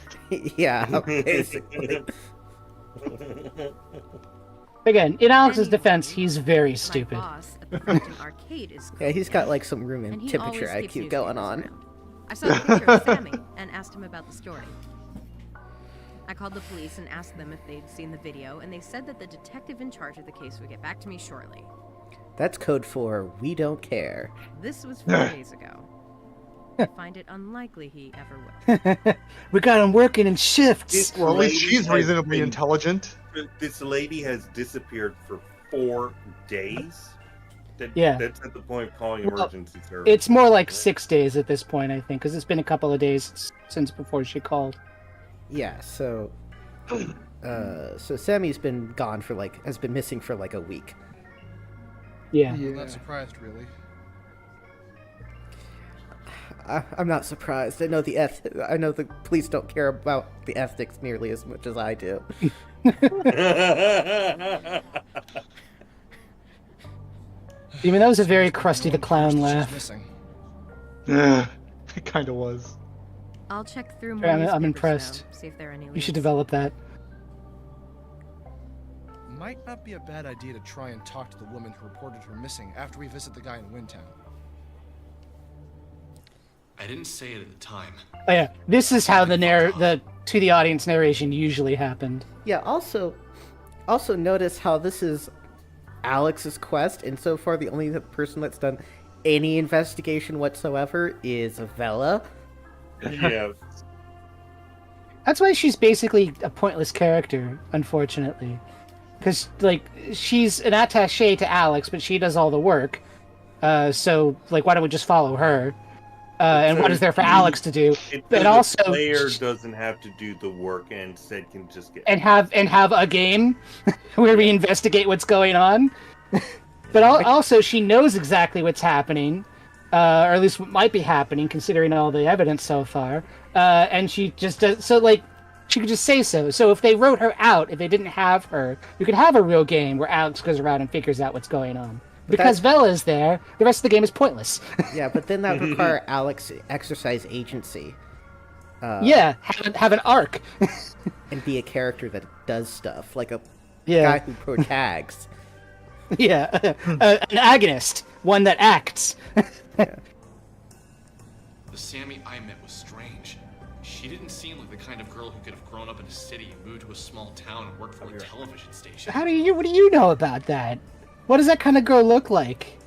Yeah, basically. Again, in Alex's defense, he's very My stupid. boss at the Fountain Arcade is Yeah, he's got like some room and and he temperature always keeps IQ going newspapers on. around. I saw a picture of Sammy and asked him about the story. I called the police and asked them if they'd seen the video, and they said that the detective in charge of the case would get back to me shortly. That's code for "we don't care." This was 4 days ago. I find it unlikely he ever would. We got him working in shifts. Well, at least lady she's has reasonably been- intelligent. This lady has disappeared for 4 days. Yeah. That's at the point of calling Well, emergency service. It's more like 6 days at this point, I think, because it's been a couple of days since before she called. Yeah, so so Sammy's been gone for has been missing for like a week. Yeah. I'm not surprised, really. I'm not surprised. I know the police don't care about the ethics nearly as much as I do. I mean, that was a very Krusty the Clown laugh. Missing. It kind of was. I'll check through Yeah, more I'm newspapers, impressed. though, see if there are any You should leads. develop that. Might not be a bad idea to try and talk to the woman who reported her missing after we visit the guy in Windtown. I didn't say it at the time. Oh yeah, this is how the to the audience narration usually happened. Yeah. Also notice how this is Alex's quest, and so far the only person that's done any investigation whatsoever is Vela. Yeah. That's why she's basically a pointless character, unfortunately. Because, like, she's an attaché to Alex, but she does all the work. So, like, why don't we just follow her? And what is there for Alex to do? And also, the player doesn't have to do the work and instead can just get and have a game where we investigate what's going on. But also, she knows exactly what's happening, or at least what might be happening, considering all the evidence so far. And she just does so. Like, she could just say so. So if they wrote her out, if they didn't have her, you could have a real game where Alex goes around and figures out what's going on. Because Vela is there, the rest of the game is pointless. Yeah, but then that would require Alex to exercise agency. Yeah, have an arc. And be a character that does stuff, like a Yeah. guy who protags. Yeah, an agonist. one that acts. The Sammy I met was strange. She didn't seem like the kind of girl who could have grown up in a city and moved to a small town and worked for a television station. What do you know about that? What does that kind of girl look like?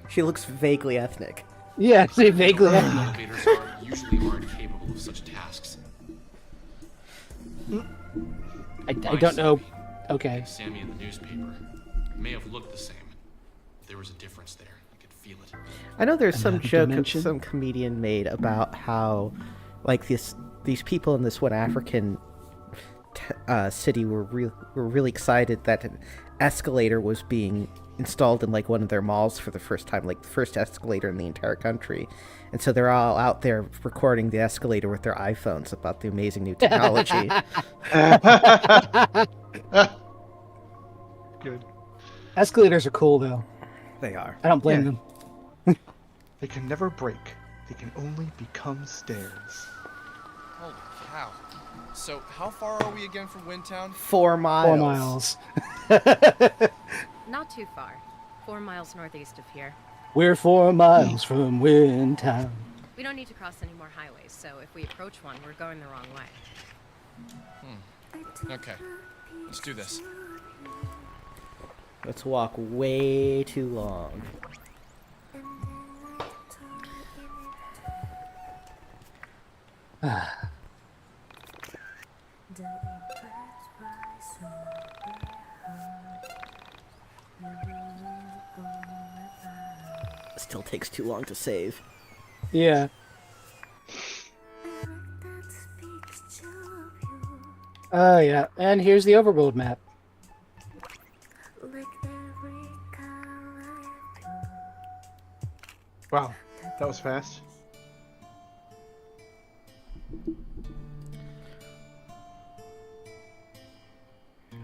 She looks vaguely ethnic. Yeah, say vaguely ethnic. Elevators usually aren't capable of such tasks. I don't know. Okay. Sammy in the newspaper may have looked the same. There was a difference there. I could feel it. I know there's some Another joke dimension? some comedian made about how, like, these people in this one African city were really excited that an escalator was being installed in like one of their malls for the first time, like the first escalator in the entire country, and so they're all out there recording the escalator with their iPhones about the amazing new technology. Good. Escalators are cool though. They are. I don't blame Yeah. them. They can never break. They can only become stairs. Holy cow. So, how far are we again from Windtown? 4 miles. 4 miles. Not too far. 4 miles northeast of here. We're 4 miles from Windtown. We don't need to cross any more highways, so if we approach one, we're going the wrong way. Okay. Let's do this. Let's walk way too long. Still takes too long to save. Yeah. Oh yeah, and here's the overworld map. Wow, that was fast.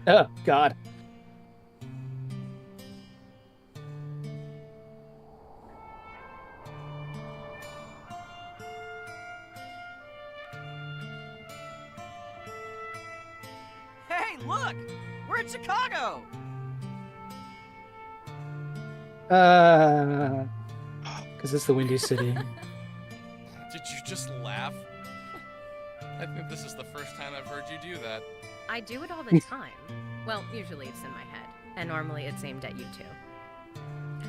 Oh God. Hey, look! We're in Chicago! Because it's the Windy City. Did you just laugh? I think this is the first time I've heard you do that. I do it all the time. Well, usually it's in my head, and normally it's aimed at you two.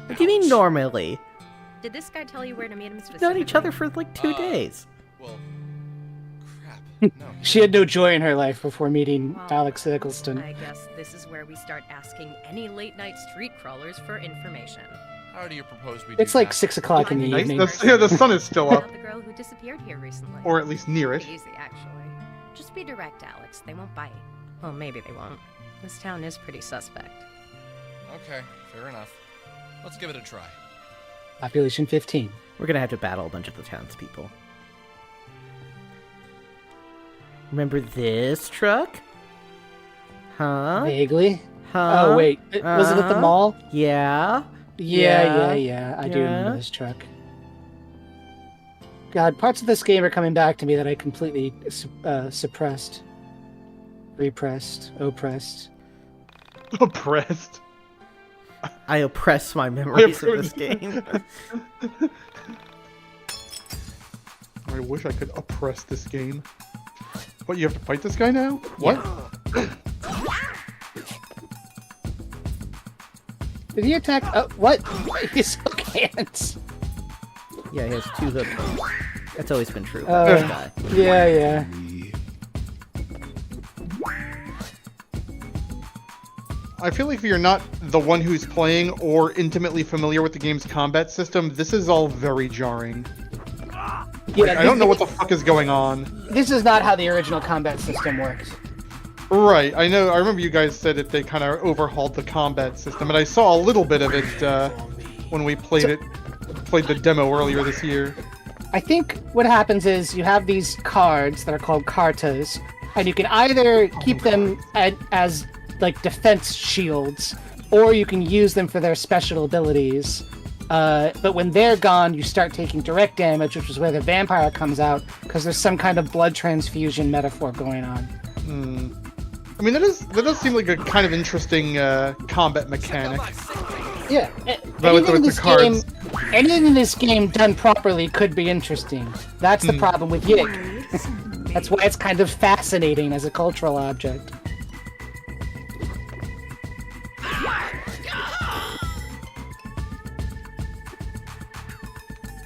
What do you mean normally? Did this guy tell you where to meet him We've specifically? known each other for like 2 days. Well, crap. No. She had no joy in her life before meeting Well, Alex Eggleston. I guess this is where we start asking any late-night street crawlers for information. How do you propose we do It's like that? 6 o'clock in the Nice. evening. Yeah, the sun is still up, About the girl who disappeared here recently. or at least near it. Easy, actually. Just be direct, Alex. They won't bite. Well, maybe they won't. This town is pretty suspect. Okay, fair enough. Let's give it a try. Population 15. We're gonna have to battle a bunch of the townspeople. Remember this truck? Huh? Vaguely. Huh? Oh wait, was it at the mall? Yeah. Yeah. I do Yeah. remember this truck. God, parts of this game are coming back to me that I completely suppressed, repressed, oppressed. Oppressed. I oppress my memories of this game. I wish I could oppress this game. What, you have to fight this guy now? What? Did he attack? What? He's so hands. Yeah, he has 2 hook points. That's always been true. Oh. This guy. Yeah. I feel like if you're not the one who's playing or intimately familiar with the game's combat system, this is all very jarring. Like, I don't know what the fuck is going on. This is not how the original combat system works. Right, I know. I remember you guys said that they kind of overhauled the combat system, and I saw a little bit of it when we played the demo earlier this year. I think what happens is you have these cards that are called cartas, and you can either keep them as like defense shields, or you can use them for their special abilities. But when they're gone, you start taking direct damage, which is where the vampire comes out, because there's some kind of blood transfusion metaphor going on. I mean, that does seem like a kind of interesting combat mechanic. Yeah, with anything in the this game, cards. anything in this game done properly could be interesting. That's the problem with YIIK. That's why it's kind of fascinating as a cultural object.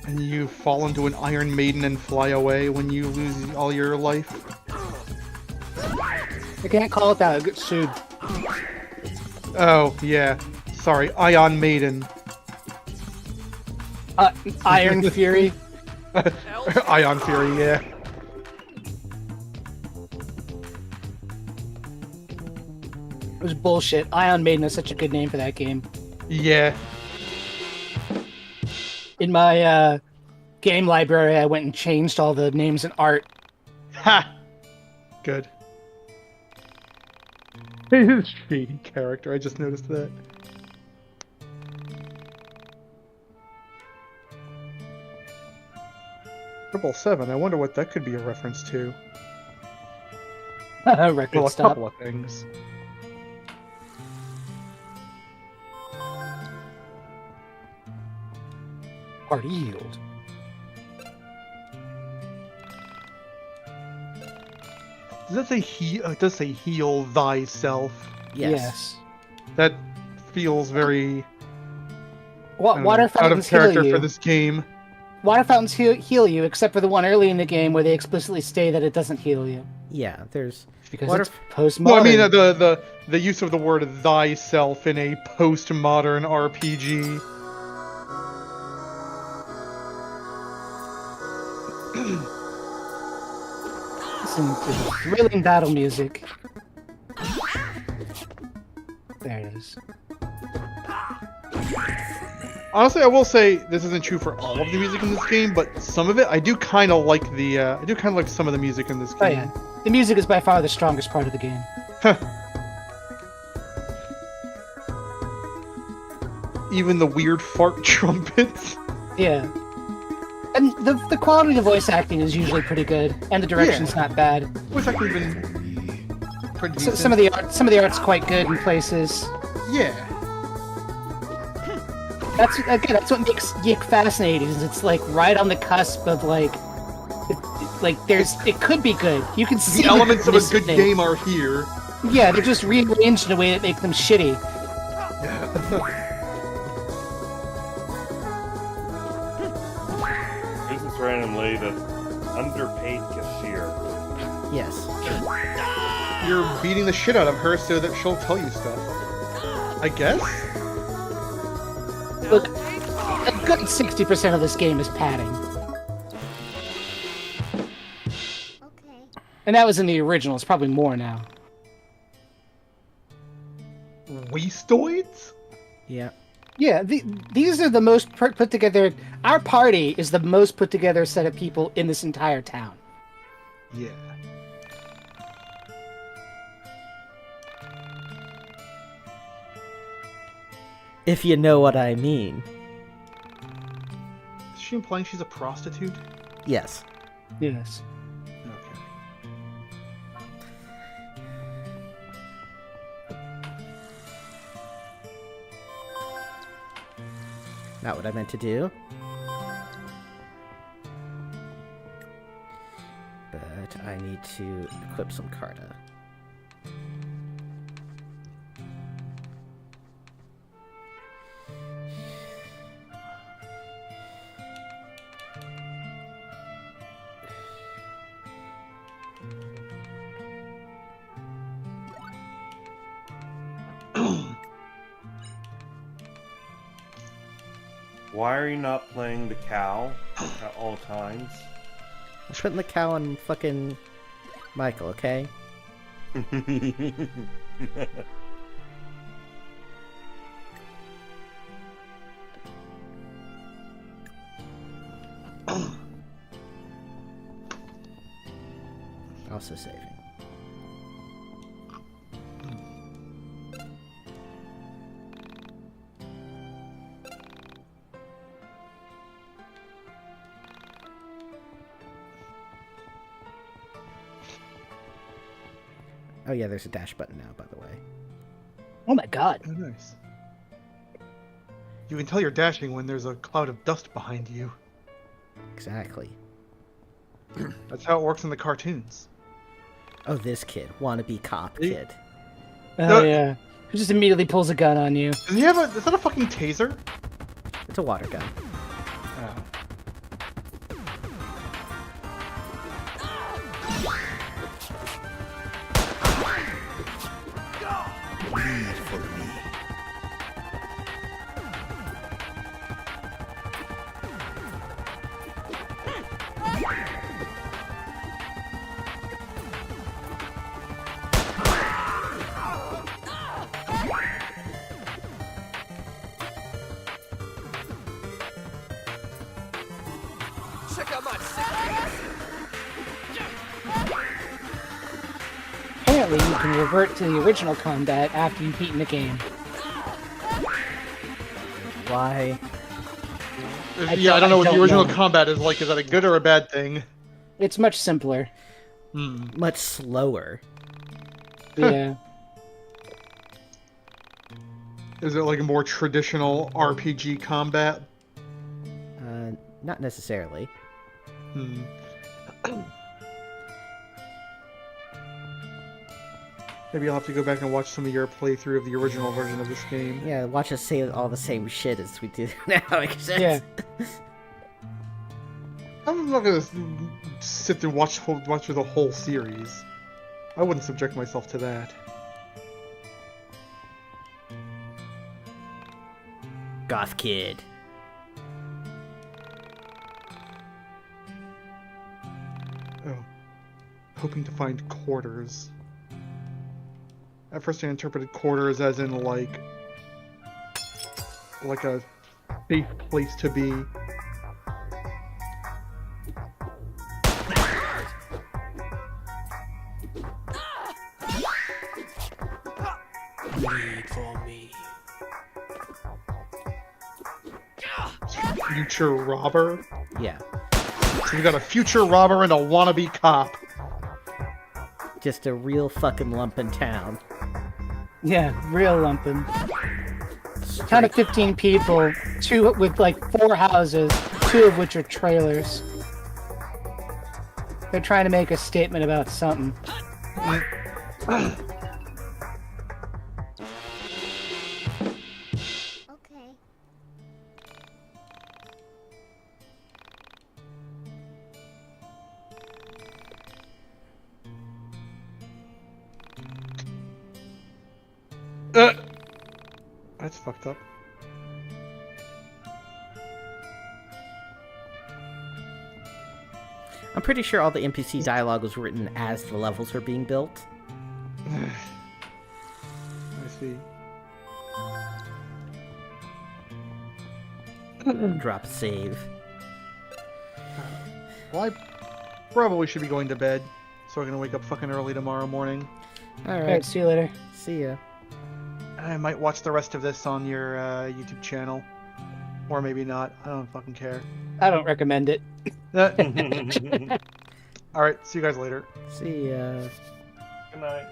And you fall into an Iron Maiden and fly away when you lose all your life. I can't call it that. I'll get sued. Oh, yeah. Sorry, Ion Maiden. Iron Fury. Ion Fury, yeah. It was bullshit. Ion Maiden is such a good name for that game. Yeah. In my game library, I went and changed all the names and art. Ha! Good. His shady character, I just noticed that. Triple 7, I wonder what that could be a reference to. Record Well, a stop. couple of things. Party healed. Does that say it does say heal thyself. Yes. That feels very Water out of fountains character heal you. for this game. Water fountains heal you, except for the one early in the game where they explicitly say that it doesn't heal you. Yeah, there's Because water. it's postmodern. Well, I mean the use of the word thyself in a postmodern RPG. Listen to the thrilling battle music. There it is. Honestly, I will say this isn't true for all of the music in this game, but some of it I do kind of like some of the music in this game. Oh yeah, the music is by far the strongest part of the game. Even the weird fart trumpets. Yeah. And the quality of the voice acting is usually pretty good, and the direction's not bad. Voice acting's been pretty decent. Some of the art's quite good in places. Yeah. That's what makes YIIK fascinating. Is it's like right on the cusp of like it could be good. You can see The elements of a good thing. game are here. Yeah, they're just rearranged in a way that makes them shitty. Business randomly the underpaid cashier. Yes. You're beating the shit out of her so that she'll tell you stuff. I guess? Look, a good 60% of this game is padding. Okay. And that was in the original. It's probably more now. Weastoids? Yeah. Yeah, these are the most put together. Our party is the most put together set of people in this entire town. Yeah. If you know what I mean. Is she implying she's a prostitute? Yes. Yes. Okay. Not what I meant to do. But I need to equip some Carta. Why are you not playing the cow at all times? I'm putting the cow on fucking Michael, okay? Also saving. Oh yeah, there's a dash button now, by the way. Oh my god. Oh, nice. You can tell you're dashing when there's a cloud of dust behind you. Exactly. That's how it works in the cartoons. Oh, this kid. Wannabe cop kid. Oh, yeah. Who just immediately pulls a gun on you. Does he have a... Is that a fucking taser? It's a water gun. Oh. Bleed for me. Check out my sick ass. Apparently, you can revert to the original combat after you've beaten the game. Why? I don't know what the original know. combat is like. Is that a good or a bad thing? It's much simpler. Much slower. Yeah. Is it like a more traditional RPG combat? Not necessarily. Maybe I'll have to go back and watch some of your playthrough of the original version of this game. Yeah, watch us say all the same shit as we do now. Yeah. I'm not gonna sit there and watch through the whole series. I wouldn't subject myself to that. Goth kid. Oh. Hoping to find quarters. At first I interpreted quarters as in like a safe place to be. Bleed for me. Future robber? Yeah. So we got a future robber and a wannabe cop. Just a real fucking lump in town. Yeah, real lumpin'. Town of 15 people, two with like 4 houses, 2 of which are trailers. They're trying to make a statement about something. Okay. That's fucked up. I'm pretty sure all the NPC dialogue was written as the levels were being built. I see. Drop save. Well, I probably should be going to bed, so I'm gonna wake up fucking early tomorrow morning. Alright, see you later. See ya. I might watch the rest of this on your YouTube channel. Or maybe not. I don't fucking care. I don't recommend it. Alright, see you guys later. See ya. Good night.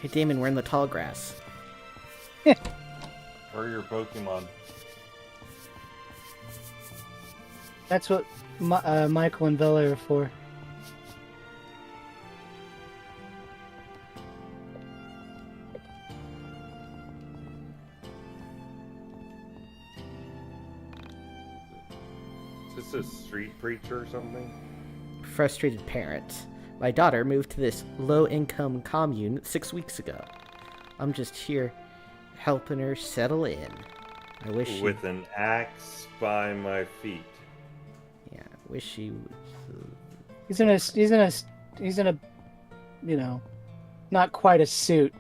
Hey Damon, we're in the tall grass. Where are your Pokemon? That's what Michael and Vela are for. Is this a street preacher or something? Frustrated parents. My daughter moved to this low-income commune 6 weeks ago. I'm just here helping her settle in. I wish she... With an axe by my feet. Yeah, I wish she was... He's in a, you know, not quite a suit,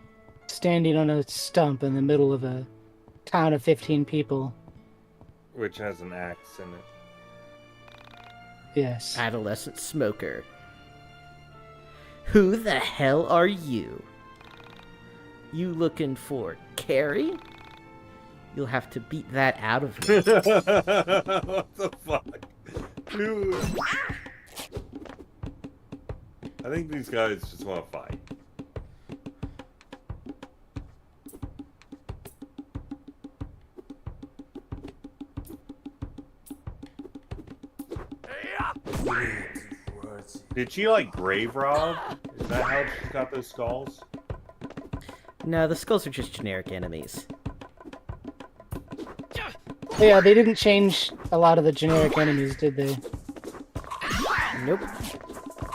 standing on a stump in the middle of a town of 15 people. Which has an axe in it. Yes. Adolescent smoker. Who the hell are you? You looking for Carrie? You'll have to beat that out of me. What the fuck? Dude. I think these guys just want to fight. Did she like grave rob? Is that how she got those skulls? No, the skulls are just generic enemies. Yeah, they didn't change a lot of the generic enemies, did they? Nope.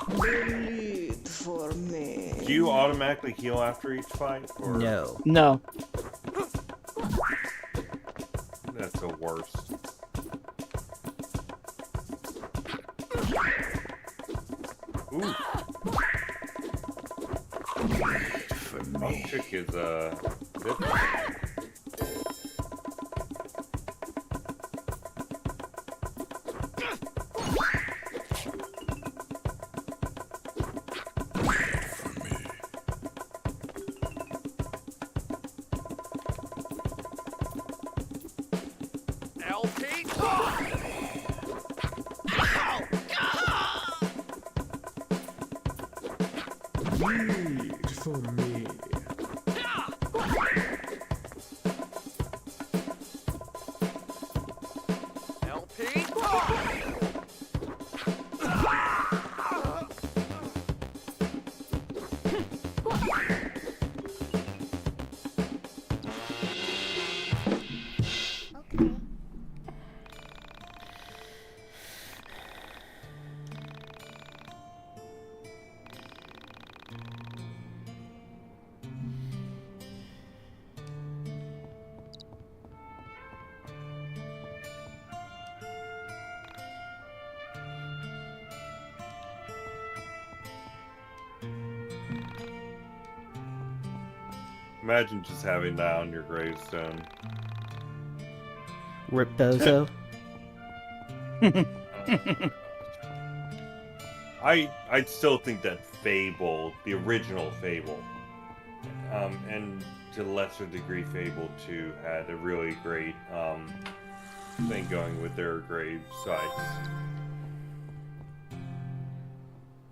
Bleed for me. Do you automatically heal after each fight? Or... No. No. That's the worst. Ooh. Oh, chick is different. Bleed for me. Imagine just having that on your gravestone. Rip Bozo. I still think that Fable, the original Fable, and to a lesser degree Fable 2 had a really great thing going with their grave sites.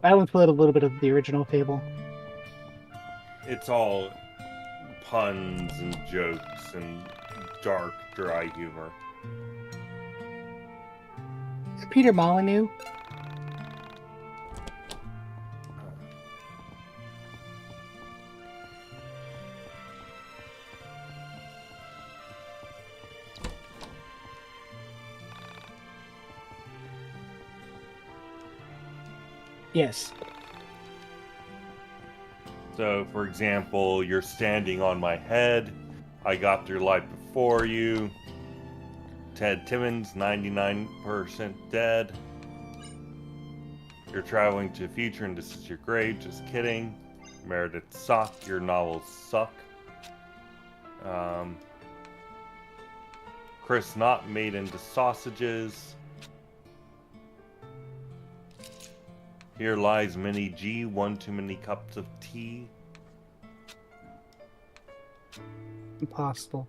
I only played a little bit of the original Fable. It's all puns and jokes and dark, dry humor. Peter Molyneux. Yes. So, for example, you're standing on my head. I got through life before you. Ted Timmons, 99% dead. You're traveling to the future and this is your grave. Just kidding. Meredith Sock, your novels suck. Chris Knott made into sausages. Here lies Minnie G, one too many cups of tea. Impossible.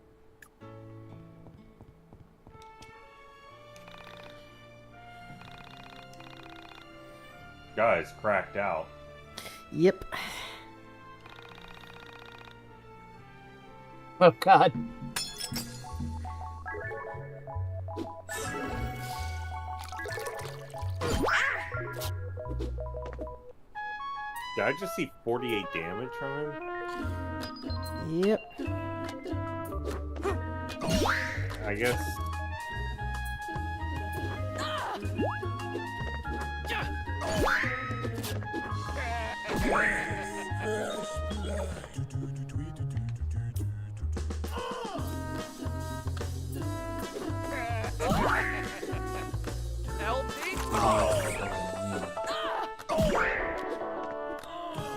Guys, cracked out. Yep. Oh God. Did I just see 48 damage from him? Yep. I guess.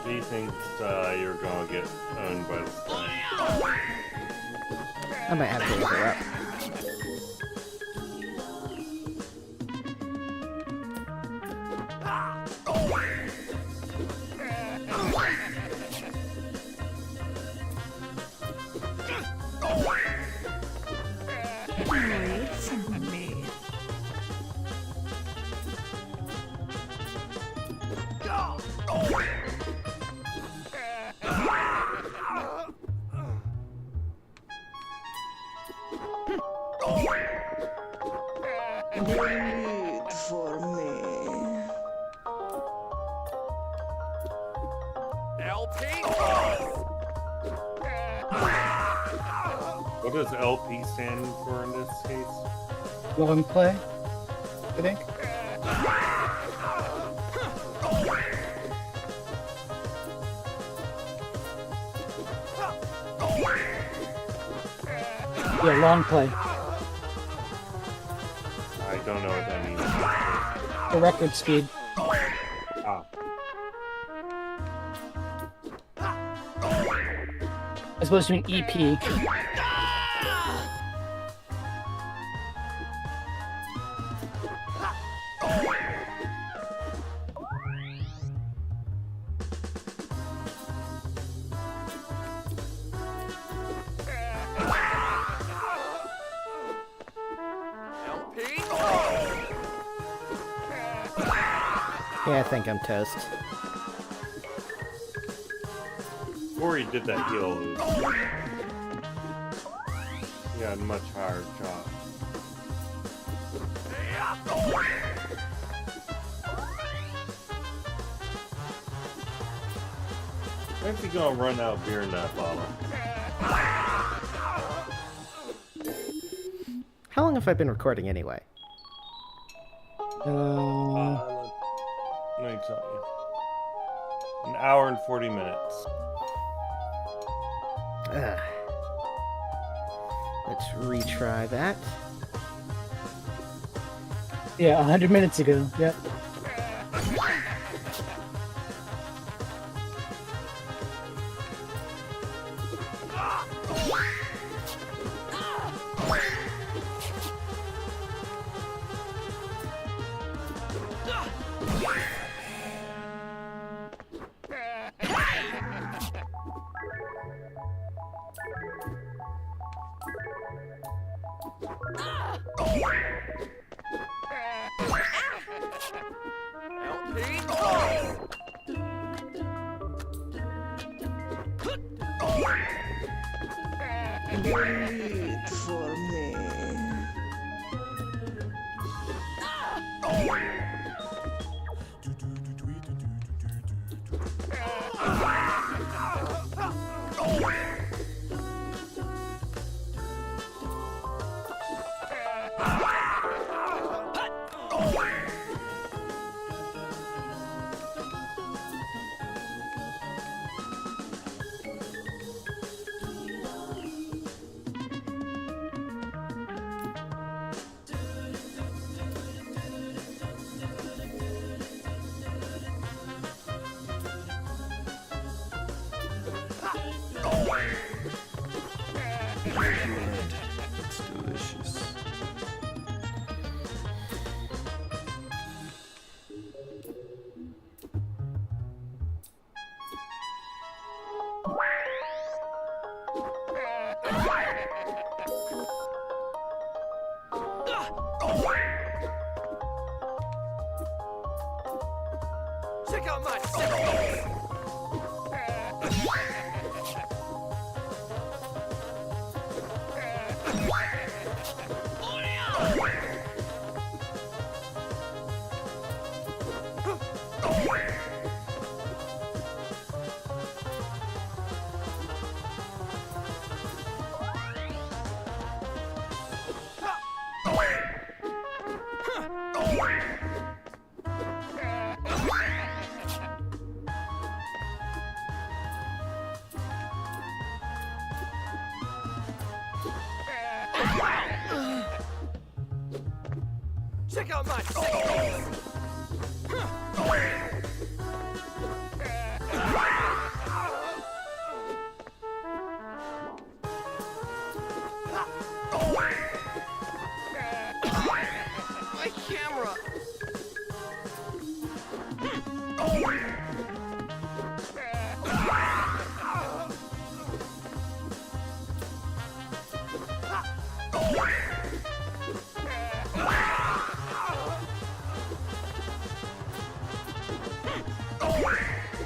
He thinks you're gonna get owned by this thing. I might have to look her up. Wait for me. LP. What does LP stand for in this case? Long play, I think. Yeah, long play. I don't know what that means. The record speed. Ah. As opposed to an EP. Yeah, I think I'm toast. Before he did that heal, he had a much higher job. When's he gonna run out of beer in that bottle? How long have I been recording anyway? Let me tell you. An hour and 40 minutes. Let's retry that. Yeah, 100 minutes ago. Yep. Wait for me. It's delicious. Check out my sick. Check out my sick. My camera.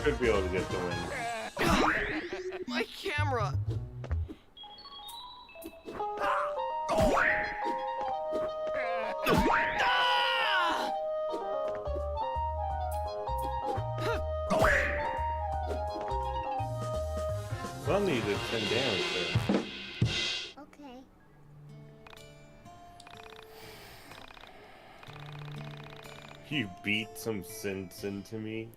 should be able to get the win. My camera! Well, need to 10 damage there. Okay. You beat some sense into me.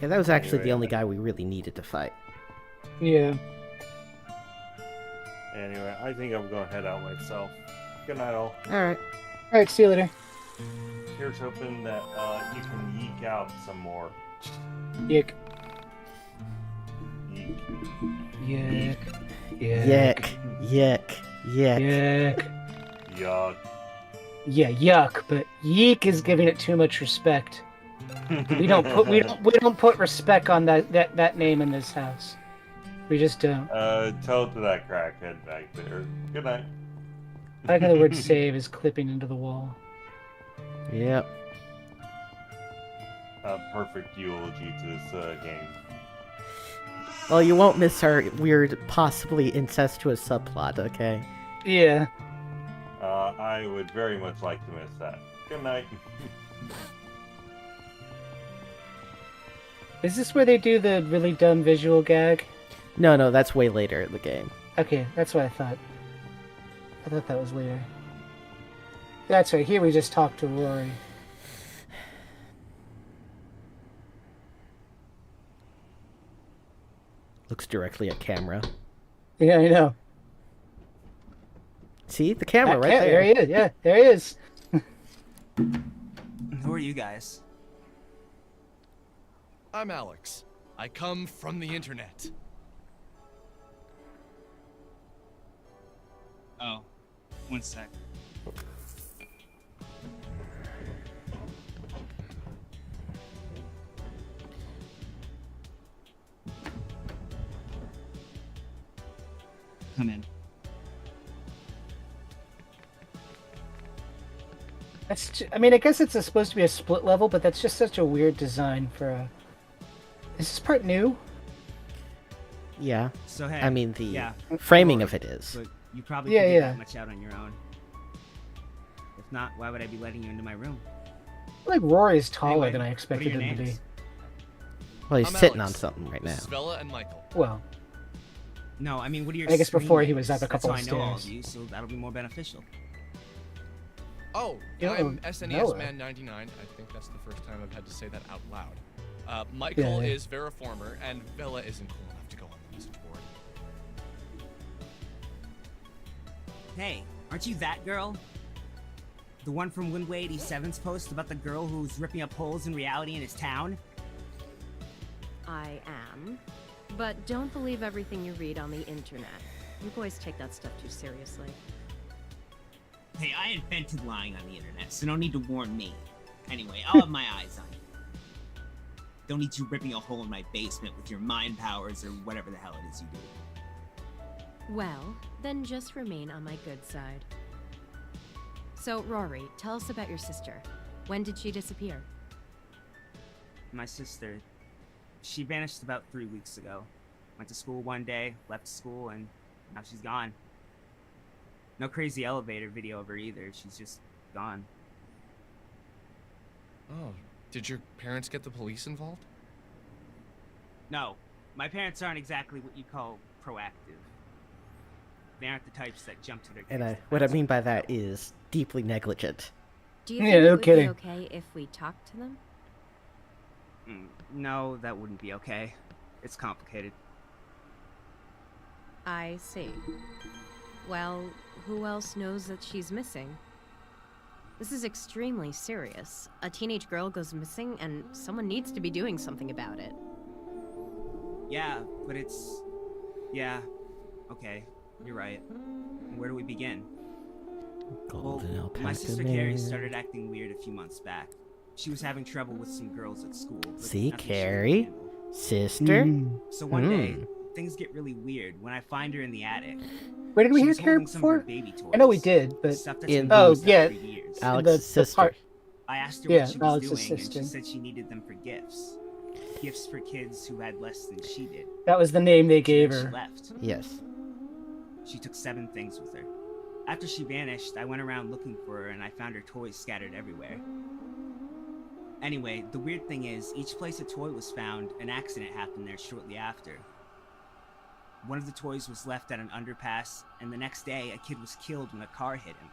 Yeah, that was actually the Anyway, only guy we really needed to fight. Yeah. Anyway, I think I'm gonna head out myself. Good night, all. Alright. Alright, see you later. Here's hoping that you can yeek out some more. Yick. Yeek. Yick. Yick. Yick. Yick. Yick. Yuck. Yeah, yuck, but Yeek is giving it too much respect. We don't put respect on that name in this house. We just don't. Tell it to that crackhead back there. Good night. I like how the word save is clipping into the wall. Yep. A perfect eulogy to this game. Well, you won't miss our weird, possibly incestuous subplot, okay? Yeah. I would very much like to miss that. Good night. Is this where they do the really dumb visual gag? No, that's way later in the game. Okay, that's what I thought. I thought that was later. That's right, here we just talked to Rory. Looks directly at camera. Yeah, I know. See? The camera right there. There he is, yeah, there he is. Who are you guys? I'm Alex. I come from the internet. Oh, one sec. Come in. I mean, I guess it's supposed to be a split level, but that's just such a weird design for a... Is this part new? Yeah. So hey, I mean, the yeah, framing of it is. But you probably can't get that much out on your own. If not, why would I be letting you into my room? I feel like Rory's taller Anyway, than I what are expected your him to be. names? Well, he's I'm sitting Alex. on something right now. This is Bella and Michael. Well, No, I mean, what are your I guess before he screen was up a names? couple That's of how I know all of stairs. you, so that'll be more beneficial. Oh, Yo, I'm Noah. SNES Man 99. I think that's the first time I've had to say that out loud. Michael Yeah. is Veriformer, and Bella isn't cool enough to go on the message board. Hey, aren't you that girl? The one from Windway 87's post about the girl who's ripping up holes in reality in his town? I am. But don't believe everything you read on the internet. You boys take that stuff too seriously. Hey, I invented lying on the internet, so no need to warn me. Anyway, I'll have my eyes on you. Don't need you ripping a hole in my basement with your mind powers or whatever the hell it is you do. Well, then just remain on my good side. So, Rory, tell us about your sister. When did she disappear? My sister, she vanished about 3 weeks ago. Went to school one day, left school, and now she's gone. No crazy elevator video of her either. She's just gone. Oh, did your parents get the police involved? No, my parents aren't exactly what you call proactive. They aren't the types that jump to their kids. And what I mean by that is deeply negligent. Do you Yeah, think no it would kidding. be okay if we talked to them? No, that wouldn't be okay. It's complicated. I see. Well, who else knows that she's missing? This is extremely serious. A teenage girl goes missing, and someone needs to be doing something about it. Yeah, but it's... Yeah, okay, you're right. Where do we begin? Golden My alpaca sister man. Carrie started acting weird a few months back. She was having trouble with some girls at school. but See, nothing she could Carrie? handle. Sister? So one day, things get really weird when I find her in the attic. Where did we She hear was Carrie holding some of her before? baby toys. I know we did, but Stuff that's In been the- used yeah, for years. Alex's the sister. part- I asked her Yeah, what she was Alex's doing, and sister. she said she needed them for gifts. Gifts for kids who had less than she did. That was the name they So gave then her. She left. Yes. She took 7 things with her. After she vanished, I went around looking for her, and I found her toys scattered everywhere. Anyway, the weird thing is, each place a toy was found, an accident happened there shortly after. One of the toys was left at an underpass, and the next day, a kid was killed when a car hit him.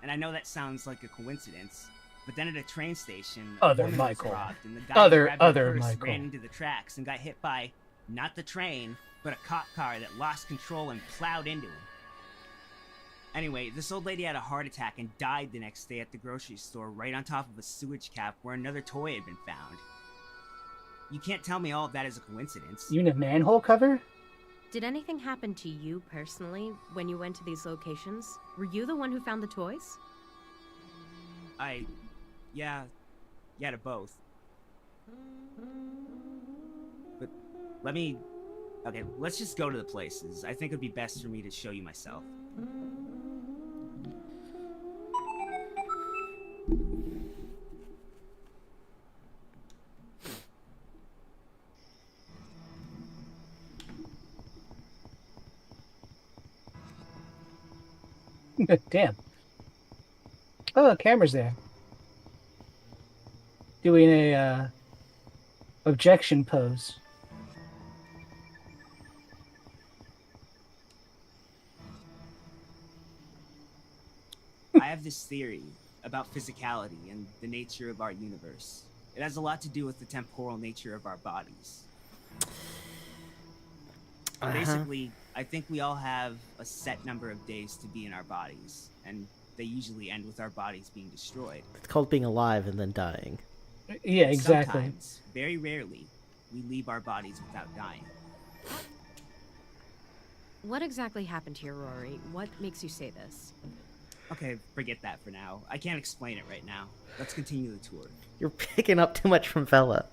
And I know that sounds like a coincidence, but then at a train station, a Other woman Michael. was robbed, and the guy Other- who grabbed her other purse Michael. ran into the tracks and got hit by, not the train, but a cop car that lost control and plowed into him. Anyway, this old lady had a heart attack and died the next day at the grocery store right on top of a sewage cap where another toy had been found. You can't tell me all of that is a coincidence. You mean a manhole cover? Did anything happen to you personally when you went to these locations? Were you the one who found the toys? Yeah, to both. But let's just go to the places. I think it'd be best for me to show you myself. Damn. Oh, the camera's there. Doing a objection pose. I have this theory about physicality and the nature of our universe. It has a lot to do with the temporal nature of our bodies. Basically, I think we all have a set number of days to be in our bodies, and they usually end with our bodies being destroyed. It's called being alive and then dying. Yeah, exactly. Sometimes, very rarely, we leave our bodies without dying. What exactly happened here, Rory? What makes you say this? Okay, forget that for now. I can't explain it right now. Let's continue the tour. You're picking up too much from Vela.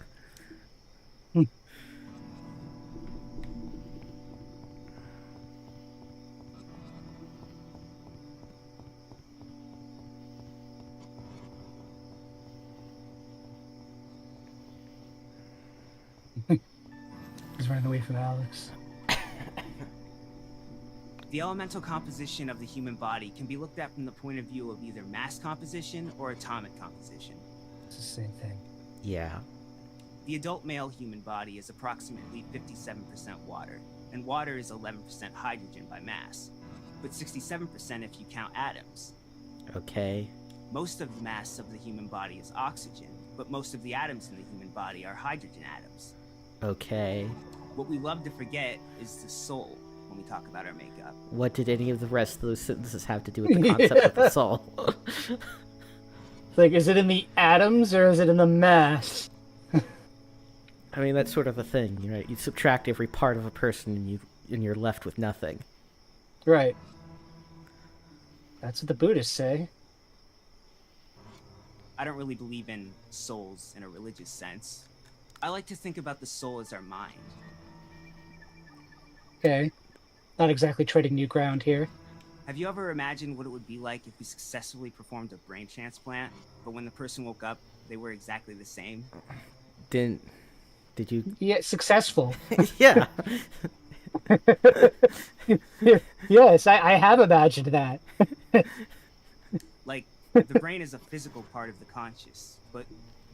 He's running away from Alex. The elemental composition of the human body can be looked at from the point of view of either mass composition or atomic composition. It's the same thing. Yeah. The adult male human body is approximately 57% water, and water is 11% hydrogen by mass, but 67% if you count atoms. Okay. Most of the mass of the human body is oxygen, but most of the atoms in the human body are hydrogen atoms. Okay. What we love to forget is the soul when we talk about our makeup. What did any of the rest of those sentences have to do with the concept of the soul? Like, is it in the atoms or is it in the mass? I mean, that's sort of the thing, right? You subtract every part of a person and you're left with nothing. Right. That's what the Buddhists say. I don't really believe in souls in a religious sense. I like to think about the soul as our mind. Okay. Not exactly treading new ground here. Have you ever imagined what it would be like if we successfully performed a brain transplant, but when the person woke up, they were exactly the same? Did you? Yeah, successful. Yeah. Yes, I have imagined that. Like, the brain is a physical part of the conscious, but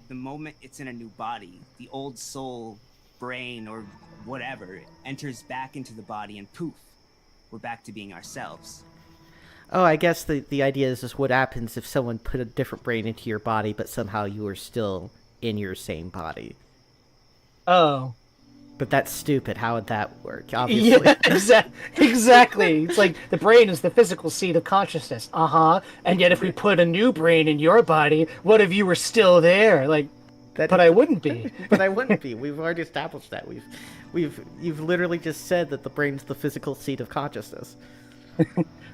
the moment it's in a new body, the old soul, brain, or whatever enters back into the body and poof, we're back to being ourselves. Oh, I guess the idea is just what happens if someone put a different brain into your body, but somehow you are still in your same body. Oh. But that's stupid. How would that work? Obviously. Yeah, exactly. It's like the brain is the physical seat of consciousness. Uh-huh. And yet if we put a new brain in your body, what if you were still there? Like, but I wouldn't be. But I wouldn't be. We've already established that. You've literally just said that the brain's the physical seat of consciousness.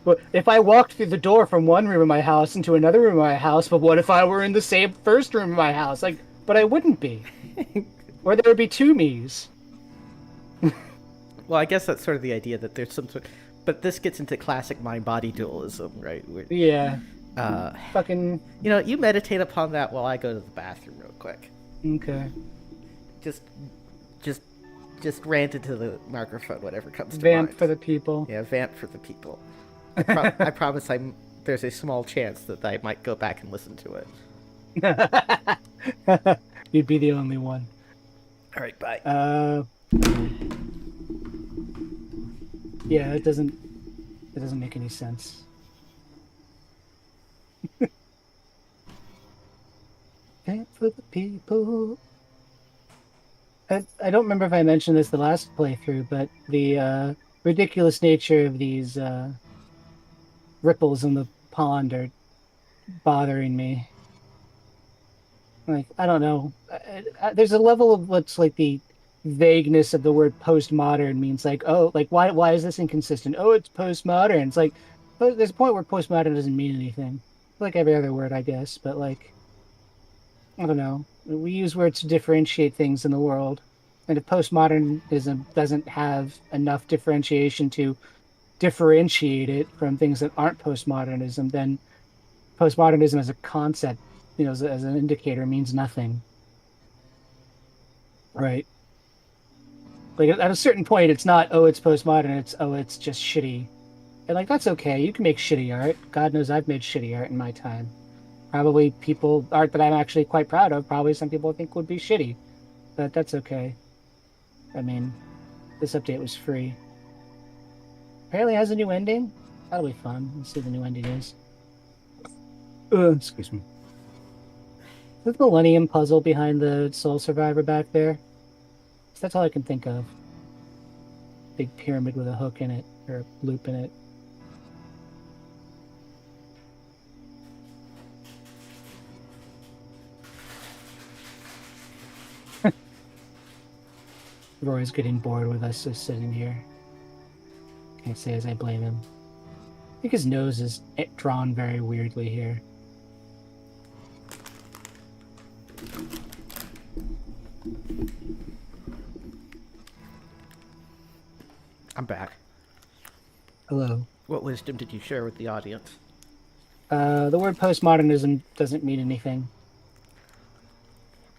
Well, if I walked through the door from one room of my house into another room of my house, but what if I were in the same first room of my house? Like, but I wouldn't be. Or there would be two me's. Well, I guess that's sort of the idea that there's some sort. But this gets into classic mind-body dualism, right? Yeah. Fucking. You know, you meditate upon that while I go to the bathroom real quick. Okay. Just rant into the microphone, whatever comes to Vamp mind. for the people. Yeah, vamp for the people. I promise there's a small chance that I might go back and listen to it. You'd be the only one. All right, bye. Yeah, it doesn't make any sense. Vamp for the people. I don't remember if I mentioned this the last playthrough, but the ridiculous nature of these ripples in the pond are bothering me. Like, I don't know. There's a level of what's like the vagueness of the word postmodern means. Like, oh, like why is this inconsistent? Oh, it's postmodern. It's like, there's a point where postmodern doesn't mean anything. Like every other word, I guess. But like, I don't know. We use words to differentiate things in the world. And if postmodernism doesn't have enough differentiation to differentiate it from things that aren't postmodernism, then postmodernism as a concept, you know, as an indicator means nothing. Right? Like, at a certain point, it's not, oh, it's postmodern, it's just shitty. And, like, that's okay. You can make shitty art. God knows I've made shitty art in my time. Probably art that I'm actually quite proud of, probably some people think would be shitty. But that's okay. I mean, this update was free. Apparently it has a new ending. That'll be fun. Let's see what the new ending is. Excuse me. The Millennium Puzzle behind the Soul Survivor back there. That's all I can think of. Big pyramid with a hook in it, or a loop in it. Roy's getting bored with us just sitting here. Can't say as I blame him. I think his nose is drawn very weirdly here. I'm back. Hello. What wisdom did you share with the audience? The word postmodernism doesn't mean anything.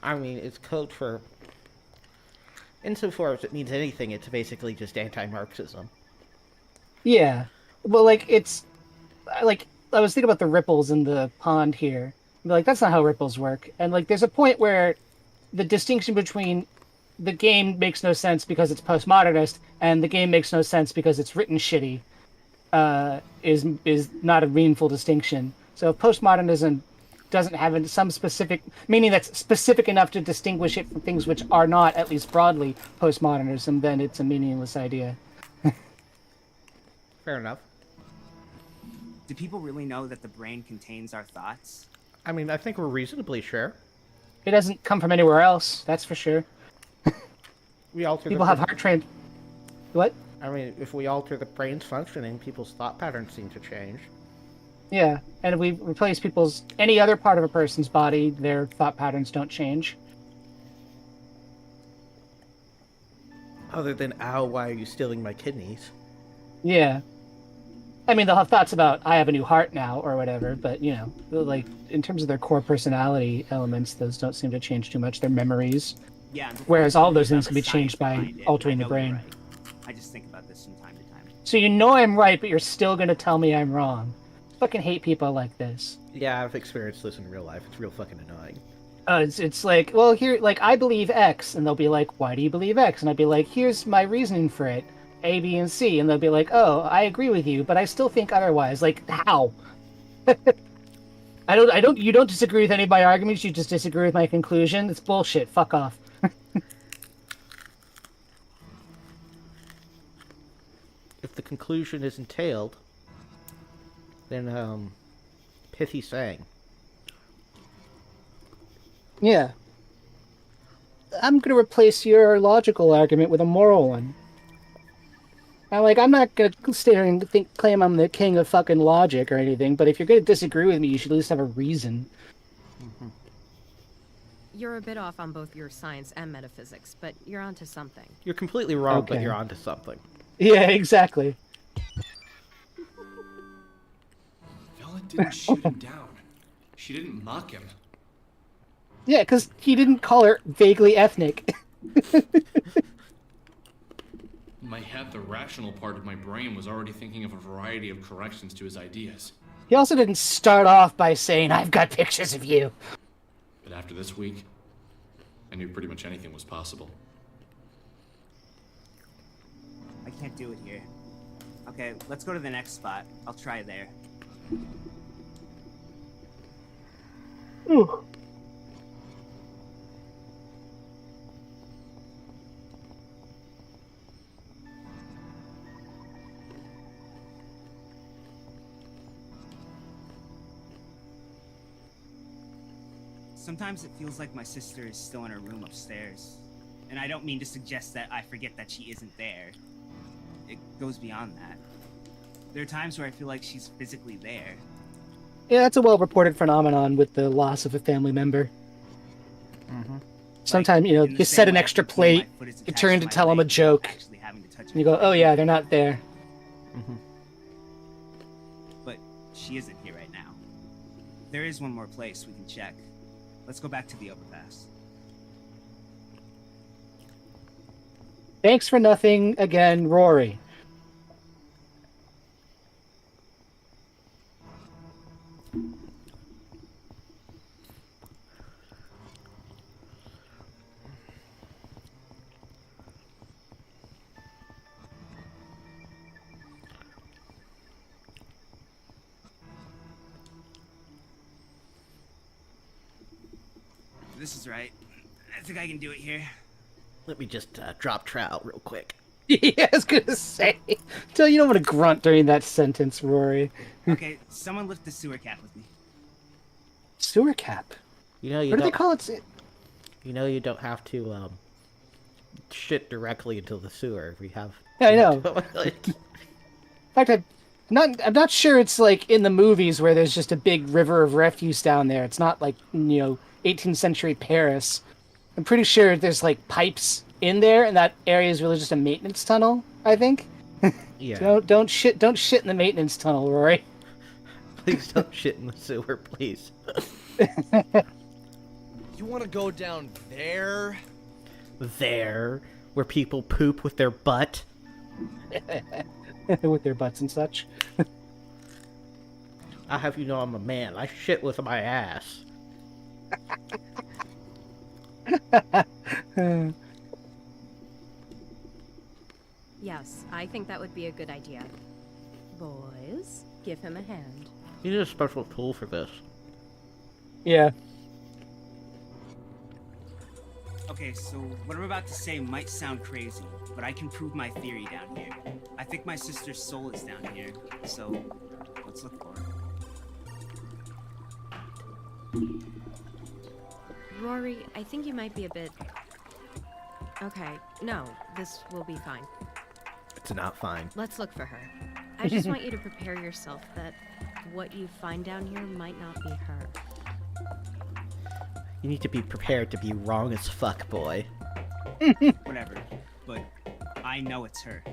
I mean, it's code for... Insofar as it means anything, it's basically just anti-Marxism. Yeah. Well, like, it's... Like, I was thinking about the ripples in the pond here. Like, that's not how ripples work. And, like, there's a point where the distinction between the game makes no sense because it's postmodernist, and the game makes no sense because it's written shitty, is not a meaningful distinction. So if postmodernism doesn't have some specific meaning that's specific enough to distinguish it from things which are not, at least broadly, postmodernism, then it's a meaningless idea. Fair enough. Do people really know that the brain contains our thoughts? I mean, I think we're reasonably sure. It doesn't come from anywhere else, that's for sure. We alter people have heart trained. What? I mean, if we alter the brain's functioning, people's thought patterns seem to change. Yeah, and if we replace any other part of a person's body, their thought patterns don't change. Other than, ow, why are you stealing my kidneys? Yeah. I mean, they'll have thoughts about, I have a new heart now, or whatever, but, you know, like, in terms of their core personality elements, those don't seem to change too much. Their memories. Yeah. Whereas all those things can be changed by altering the brain. Right. I just think about this from time to time. So you know I'm right, but you're still going to tell me I'm wrong. I fucking hate people like this. Yeah, I've experienced this in real life. It's real fucking annoying. It's like, well, here, like, I believe X, and they'll be like, why do you believe X? And I'd be like, here's my reasoning for it, A, B, and C, and they'll be like, oh, I agree with you, but I still think otherwise. Like, how? You don't disagree with any of my arguments, you just disagree with my conclusion. It's bullshit. Fuck off. If the conclusion is entailed, then, pithy saying. Yeah. I'm gonna replace your logical argument with a moral one. I'm not gonna sit here and claim I'm the king of fucking logic or anything, but if you're gonna disagree with me, you should at least have a reason. Mm-hmm. You're a bit off on both your science and metaphysics, but you're onto something. You're completely wrong, Okay. but you're onto something. Yeah, exactly. Villain? didn't shoot him down. She didn't mock him. Yeah, because he didn't call her vaguely ethnic. The rational part of my brain was already thinking of a variety of corrections to his ideas. He also didn't start off by saying, "I've got pictures of you." But after this week, I knew pretty much anything was possible. I can't do it here. Okay, let's go to the next spot. I'll try there. Ooh. Sometimes it feels like my sister is still in her room upstairs. And I don't mean to suggest that I forget that she isn't there. It goes beyond that. There are times where I feel like she's physically there. Yeah, that's a well-reported phenomenon with the loss of a family member. Mm-hmm. Sometimes, you set an extra plate, you turn to tell them a joke, and you go, "Oh yeah, they're not there." Mm-hmm. But she isn't here right now. There is one more place we can check. Let's go back to the overpass. Thanks for nothing again, Rory. This is right. I think I can do it here. Let me just drop trout real quick. Yeah, I was gonna say. So you don't want to grunt during that sentence, Rory. Okay, someone lift the sewer cap with me. Sewer cap? You know, What do they call it? You know, you don't have to shit directly into the sewer. We have. Yeah, I know. In fact, I'm not sure it's like in the movies where there's just a big river of refuse down there. It's not like 18th century Paris. I'm pretty sure there's like pipes in there, and that area is really just a maintenance tunnel, I think. Yeah. So don't shit in the maintenance tunnel, Rory. Please don't shit in the sewer, please. You want to go down there? There, where people poop with their butt. With their butts and such. I'll have you know I'm a man. I shit with my ass. Yes, I think that would be a good idea. Boys, give him a hand. You need a special tool for this. Yeah. Okay, so what I'm about to say might sound crazy, but I can prove my theory down here. I think my sister's soul is down here, so let's look for it. Rory, I think you might be a bit... Okay, no, this will be fine. It's not fine. Let's look for her. I just want you to prepare yourself that what you find down here might not be her. You need to be prepared to be wrong as fuck, boy. Whatever, but I know it's her.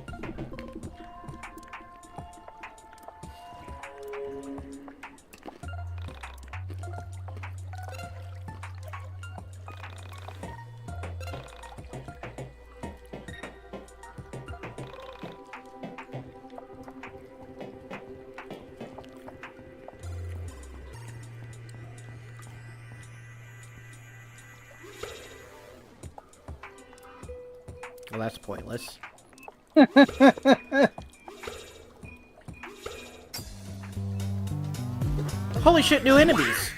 Well, that's pointless. Holy shit, new enemies!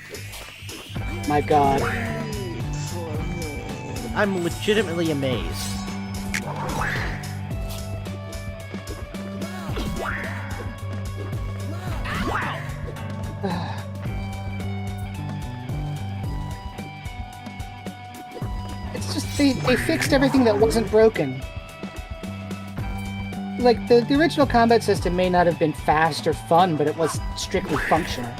My god. I'm legitimately amazed. It's just they fixed everything that wasn't broken. Like, the original combat system may not have been fast or fun, but it was strictly functional.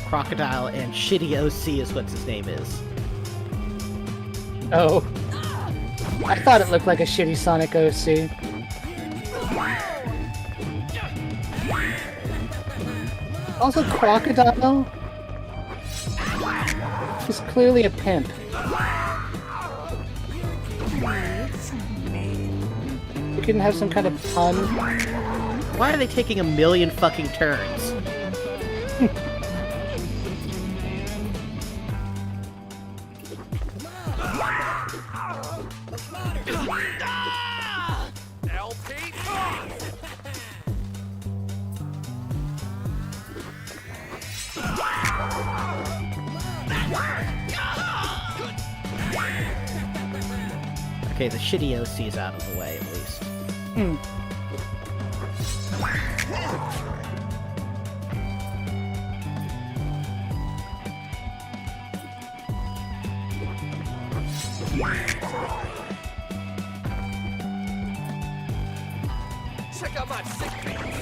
Crocodile and Shitty OC is what his name is. Oh. I thought it looked like a shitty Sonic OC. Also, Crocodile. He's clearly a pimp. You couldn't have some kind of pun. Why are they taking a million fucking turns? Okay, the shitty OC is out of the way, at least. Check out my sick face.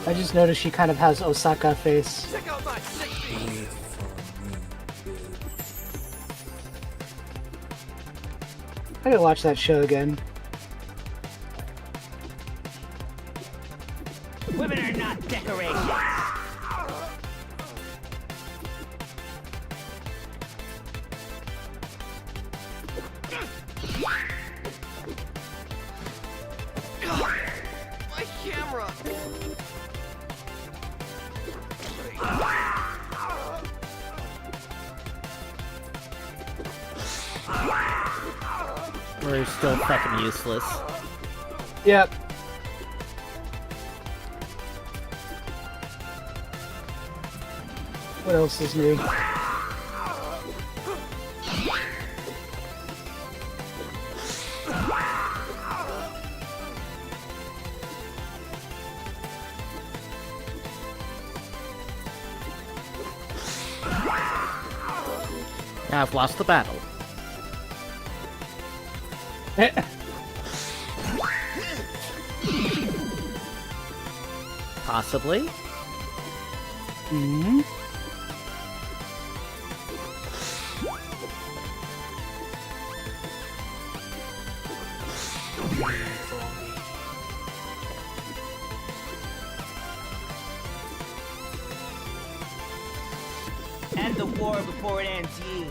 I just noticed she kind of has Osaka face. Check out my sick face. I gotta watch that show again. Women are not decorations. My camera. We're still fucking useless. Yep. What else is new? Now I've lost the battle. Possibly. Hmm. End the war before it ends you.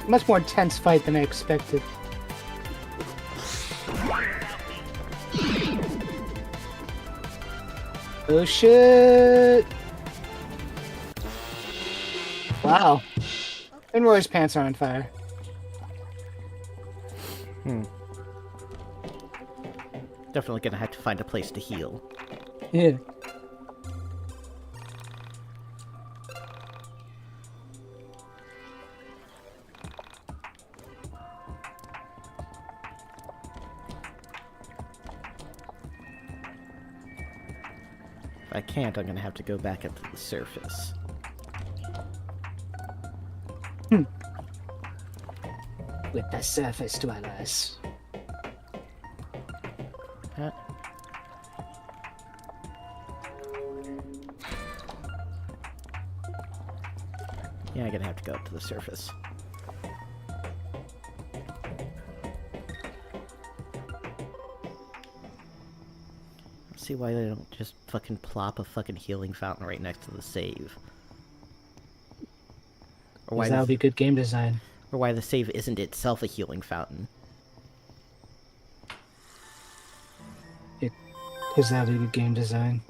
Much more intense fight than I expected. Oh shit! Wow. And Roy's pants are on fire. Definitely gonna have to find a place to heal. Yeah. If I can't, I'm gonna have to go back up to the surface. with the surface dwellers. Huh? Yeah, I'm gonna have to go up to the surface. See why they don't just fucking plop a fucking healing fountain right next to the save. Or why That would be good game design. Or why the save isn't itself a healing fountain. Because that would be good game design.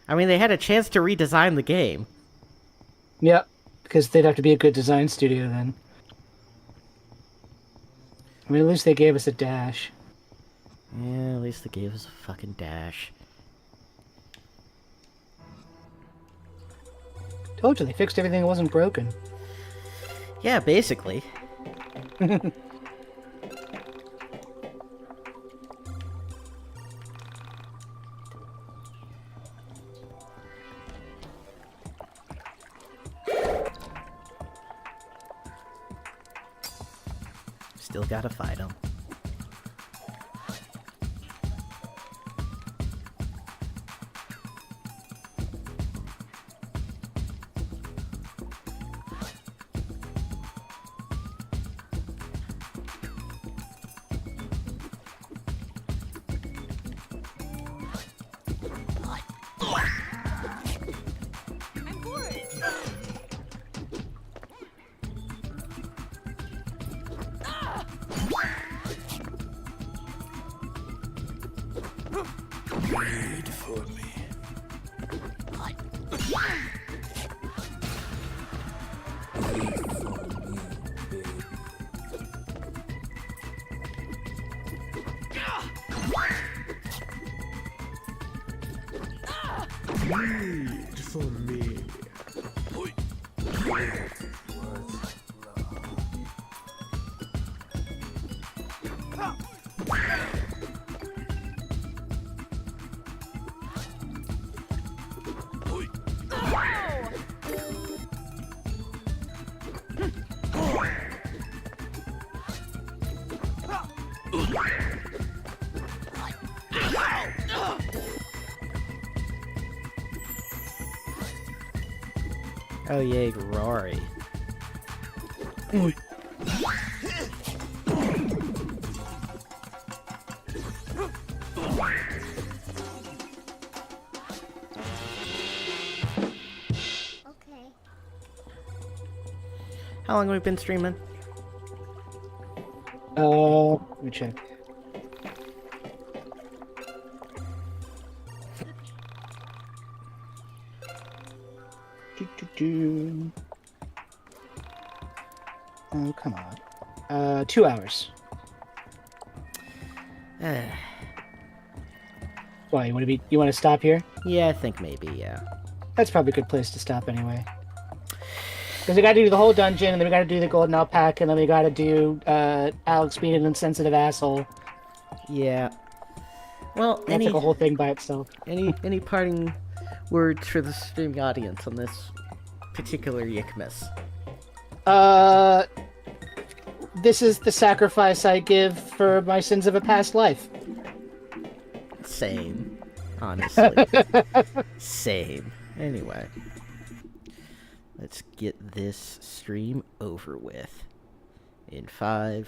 I mean, they had a chance to redesign the game. Yeah, because they'd have to be a good design studio then. I mean, at least they gave us a dash. Yeah, at least they gave us a fucking dash. Told you, they fixed everything that wasn't broken. Yeah, basically. Still gotta fight them. Wait for me. Wait for me. Oh yay, Rory. How long have we been streaming? Let me check. Oh, come on. 2 hours. Why, you want to stop here? Yeah, I think maybe, yeah. That's probably a good place to stop anyway. Because we gotta do the whole dungeon, and then we gotta do the golden alpaca, and then we gotta do Alex being an insensitive asshole. Yeah. Well, That's like a whole thing by itself. Any parting words for the streaming audience on this particular YIIK-miss? This is the sacrifice I give for my sins of a past life. Same. Honestly. Same. Anyway. Let's get this stream over with. In 5,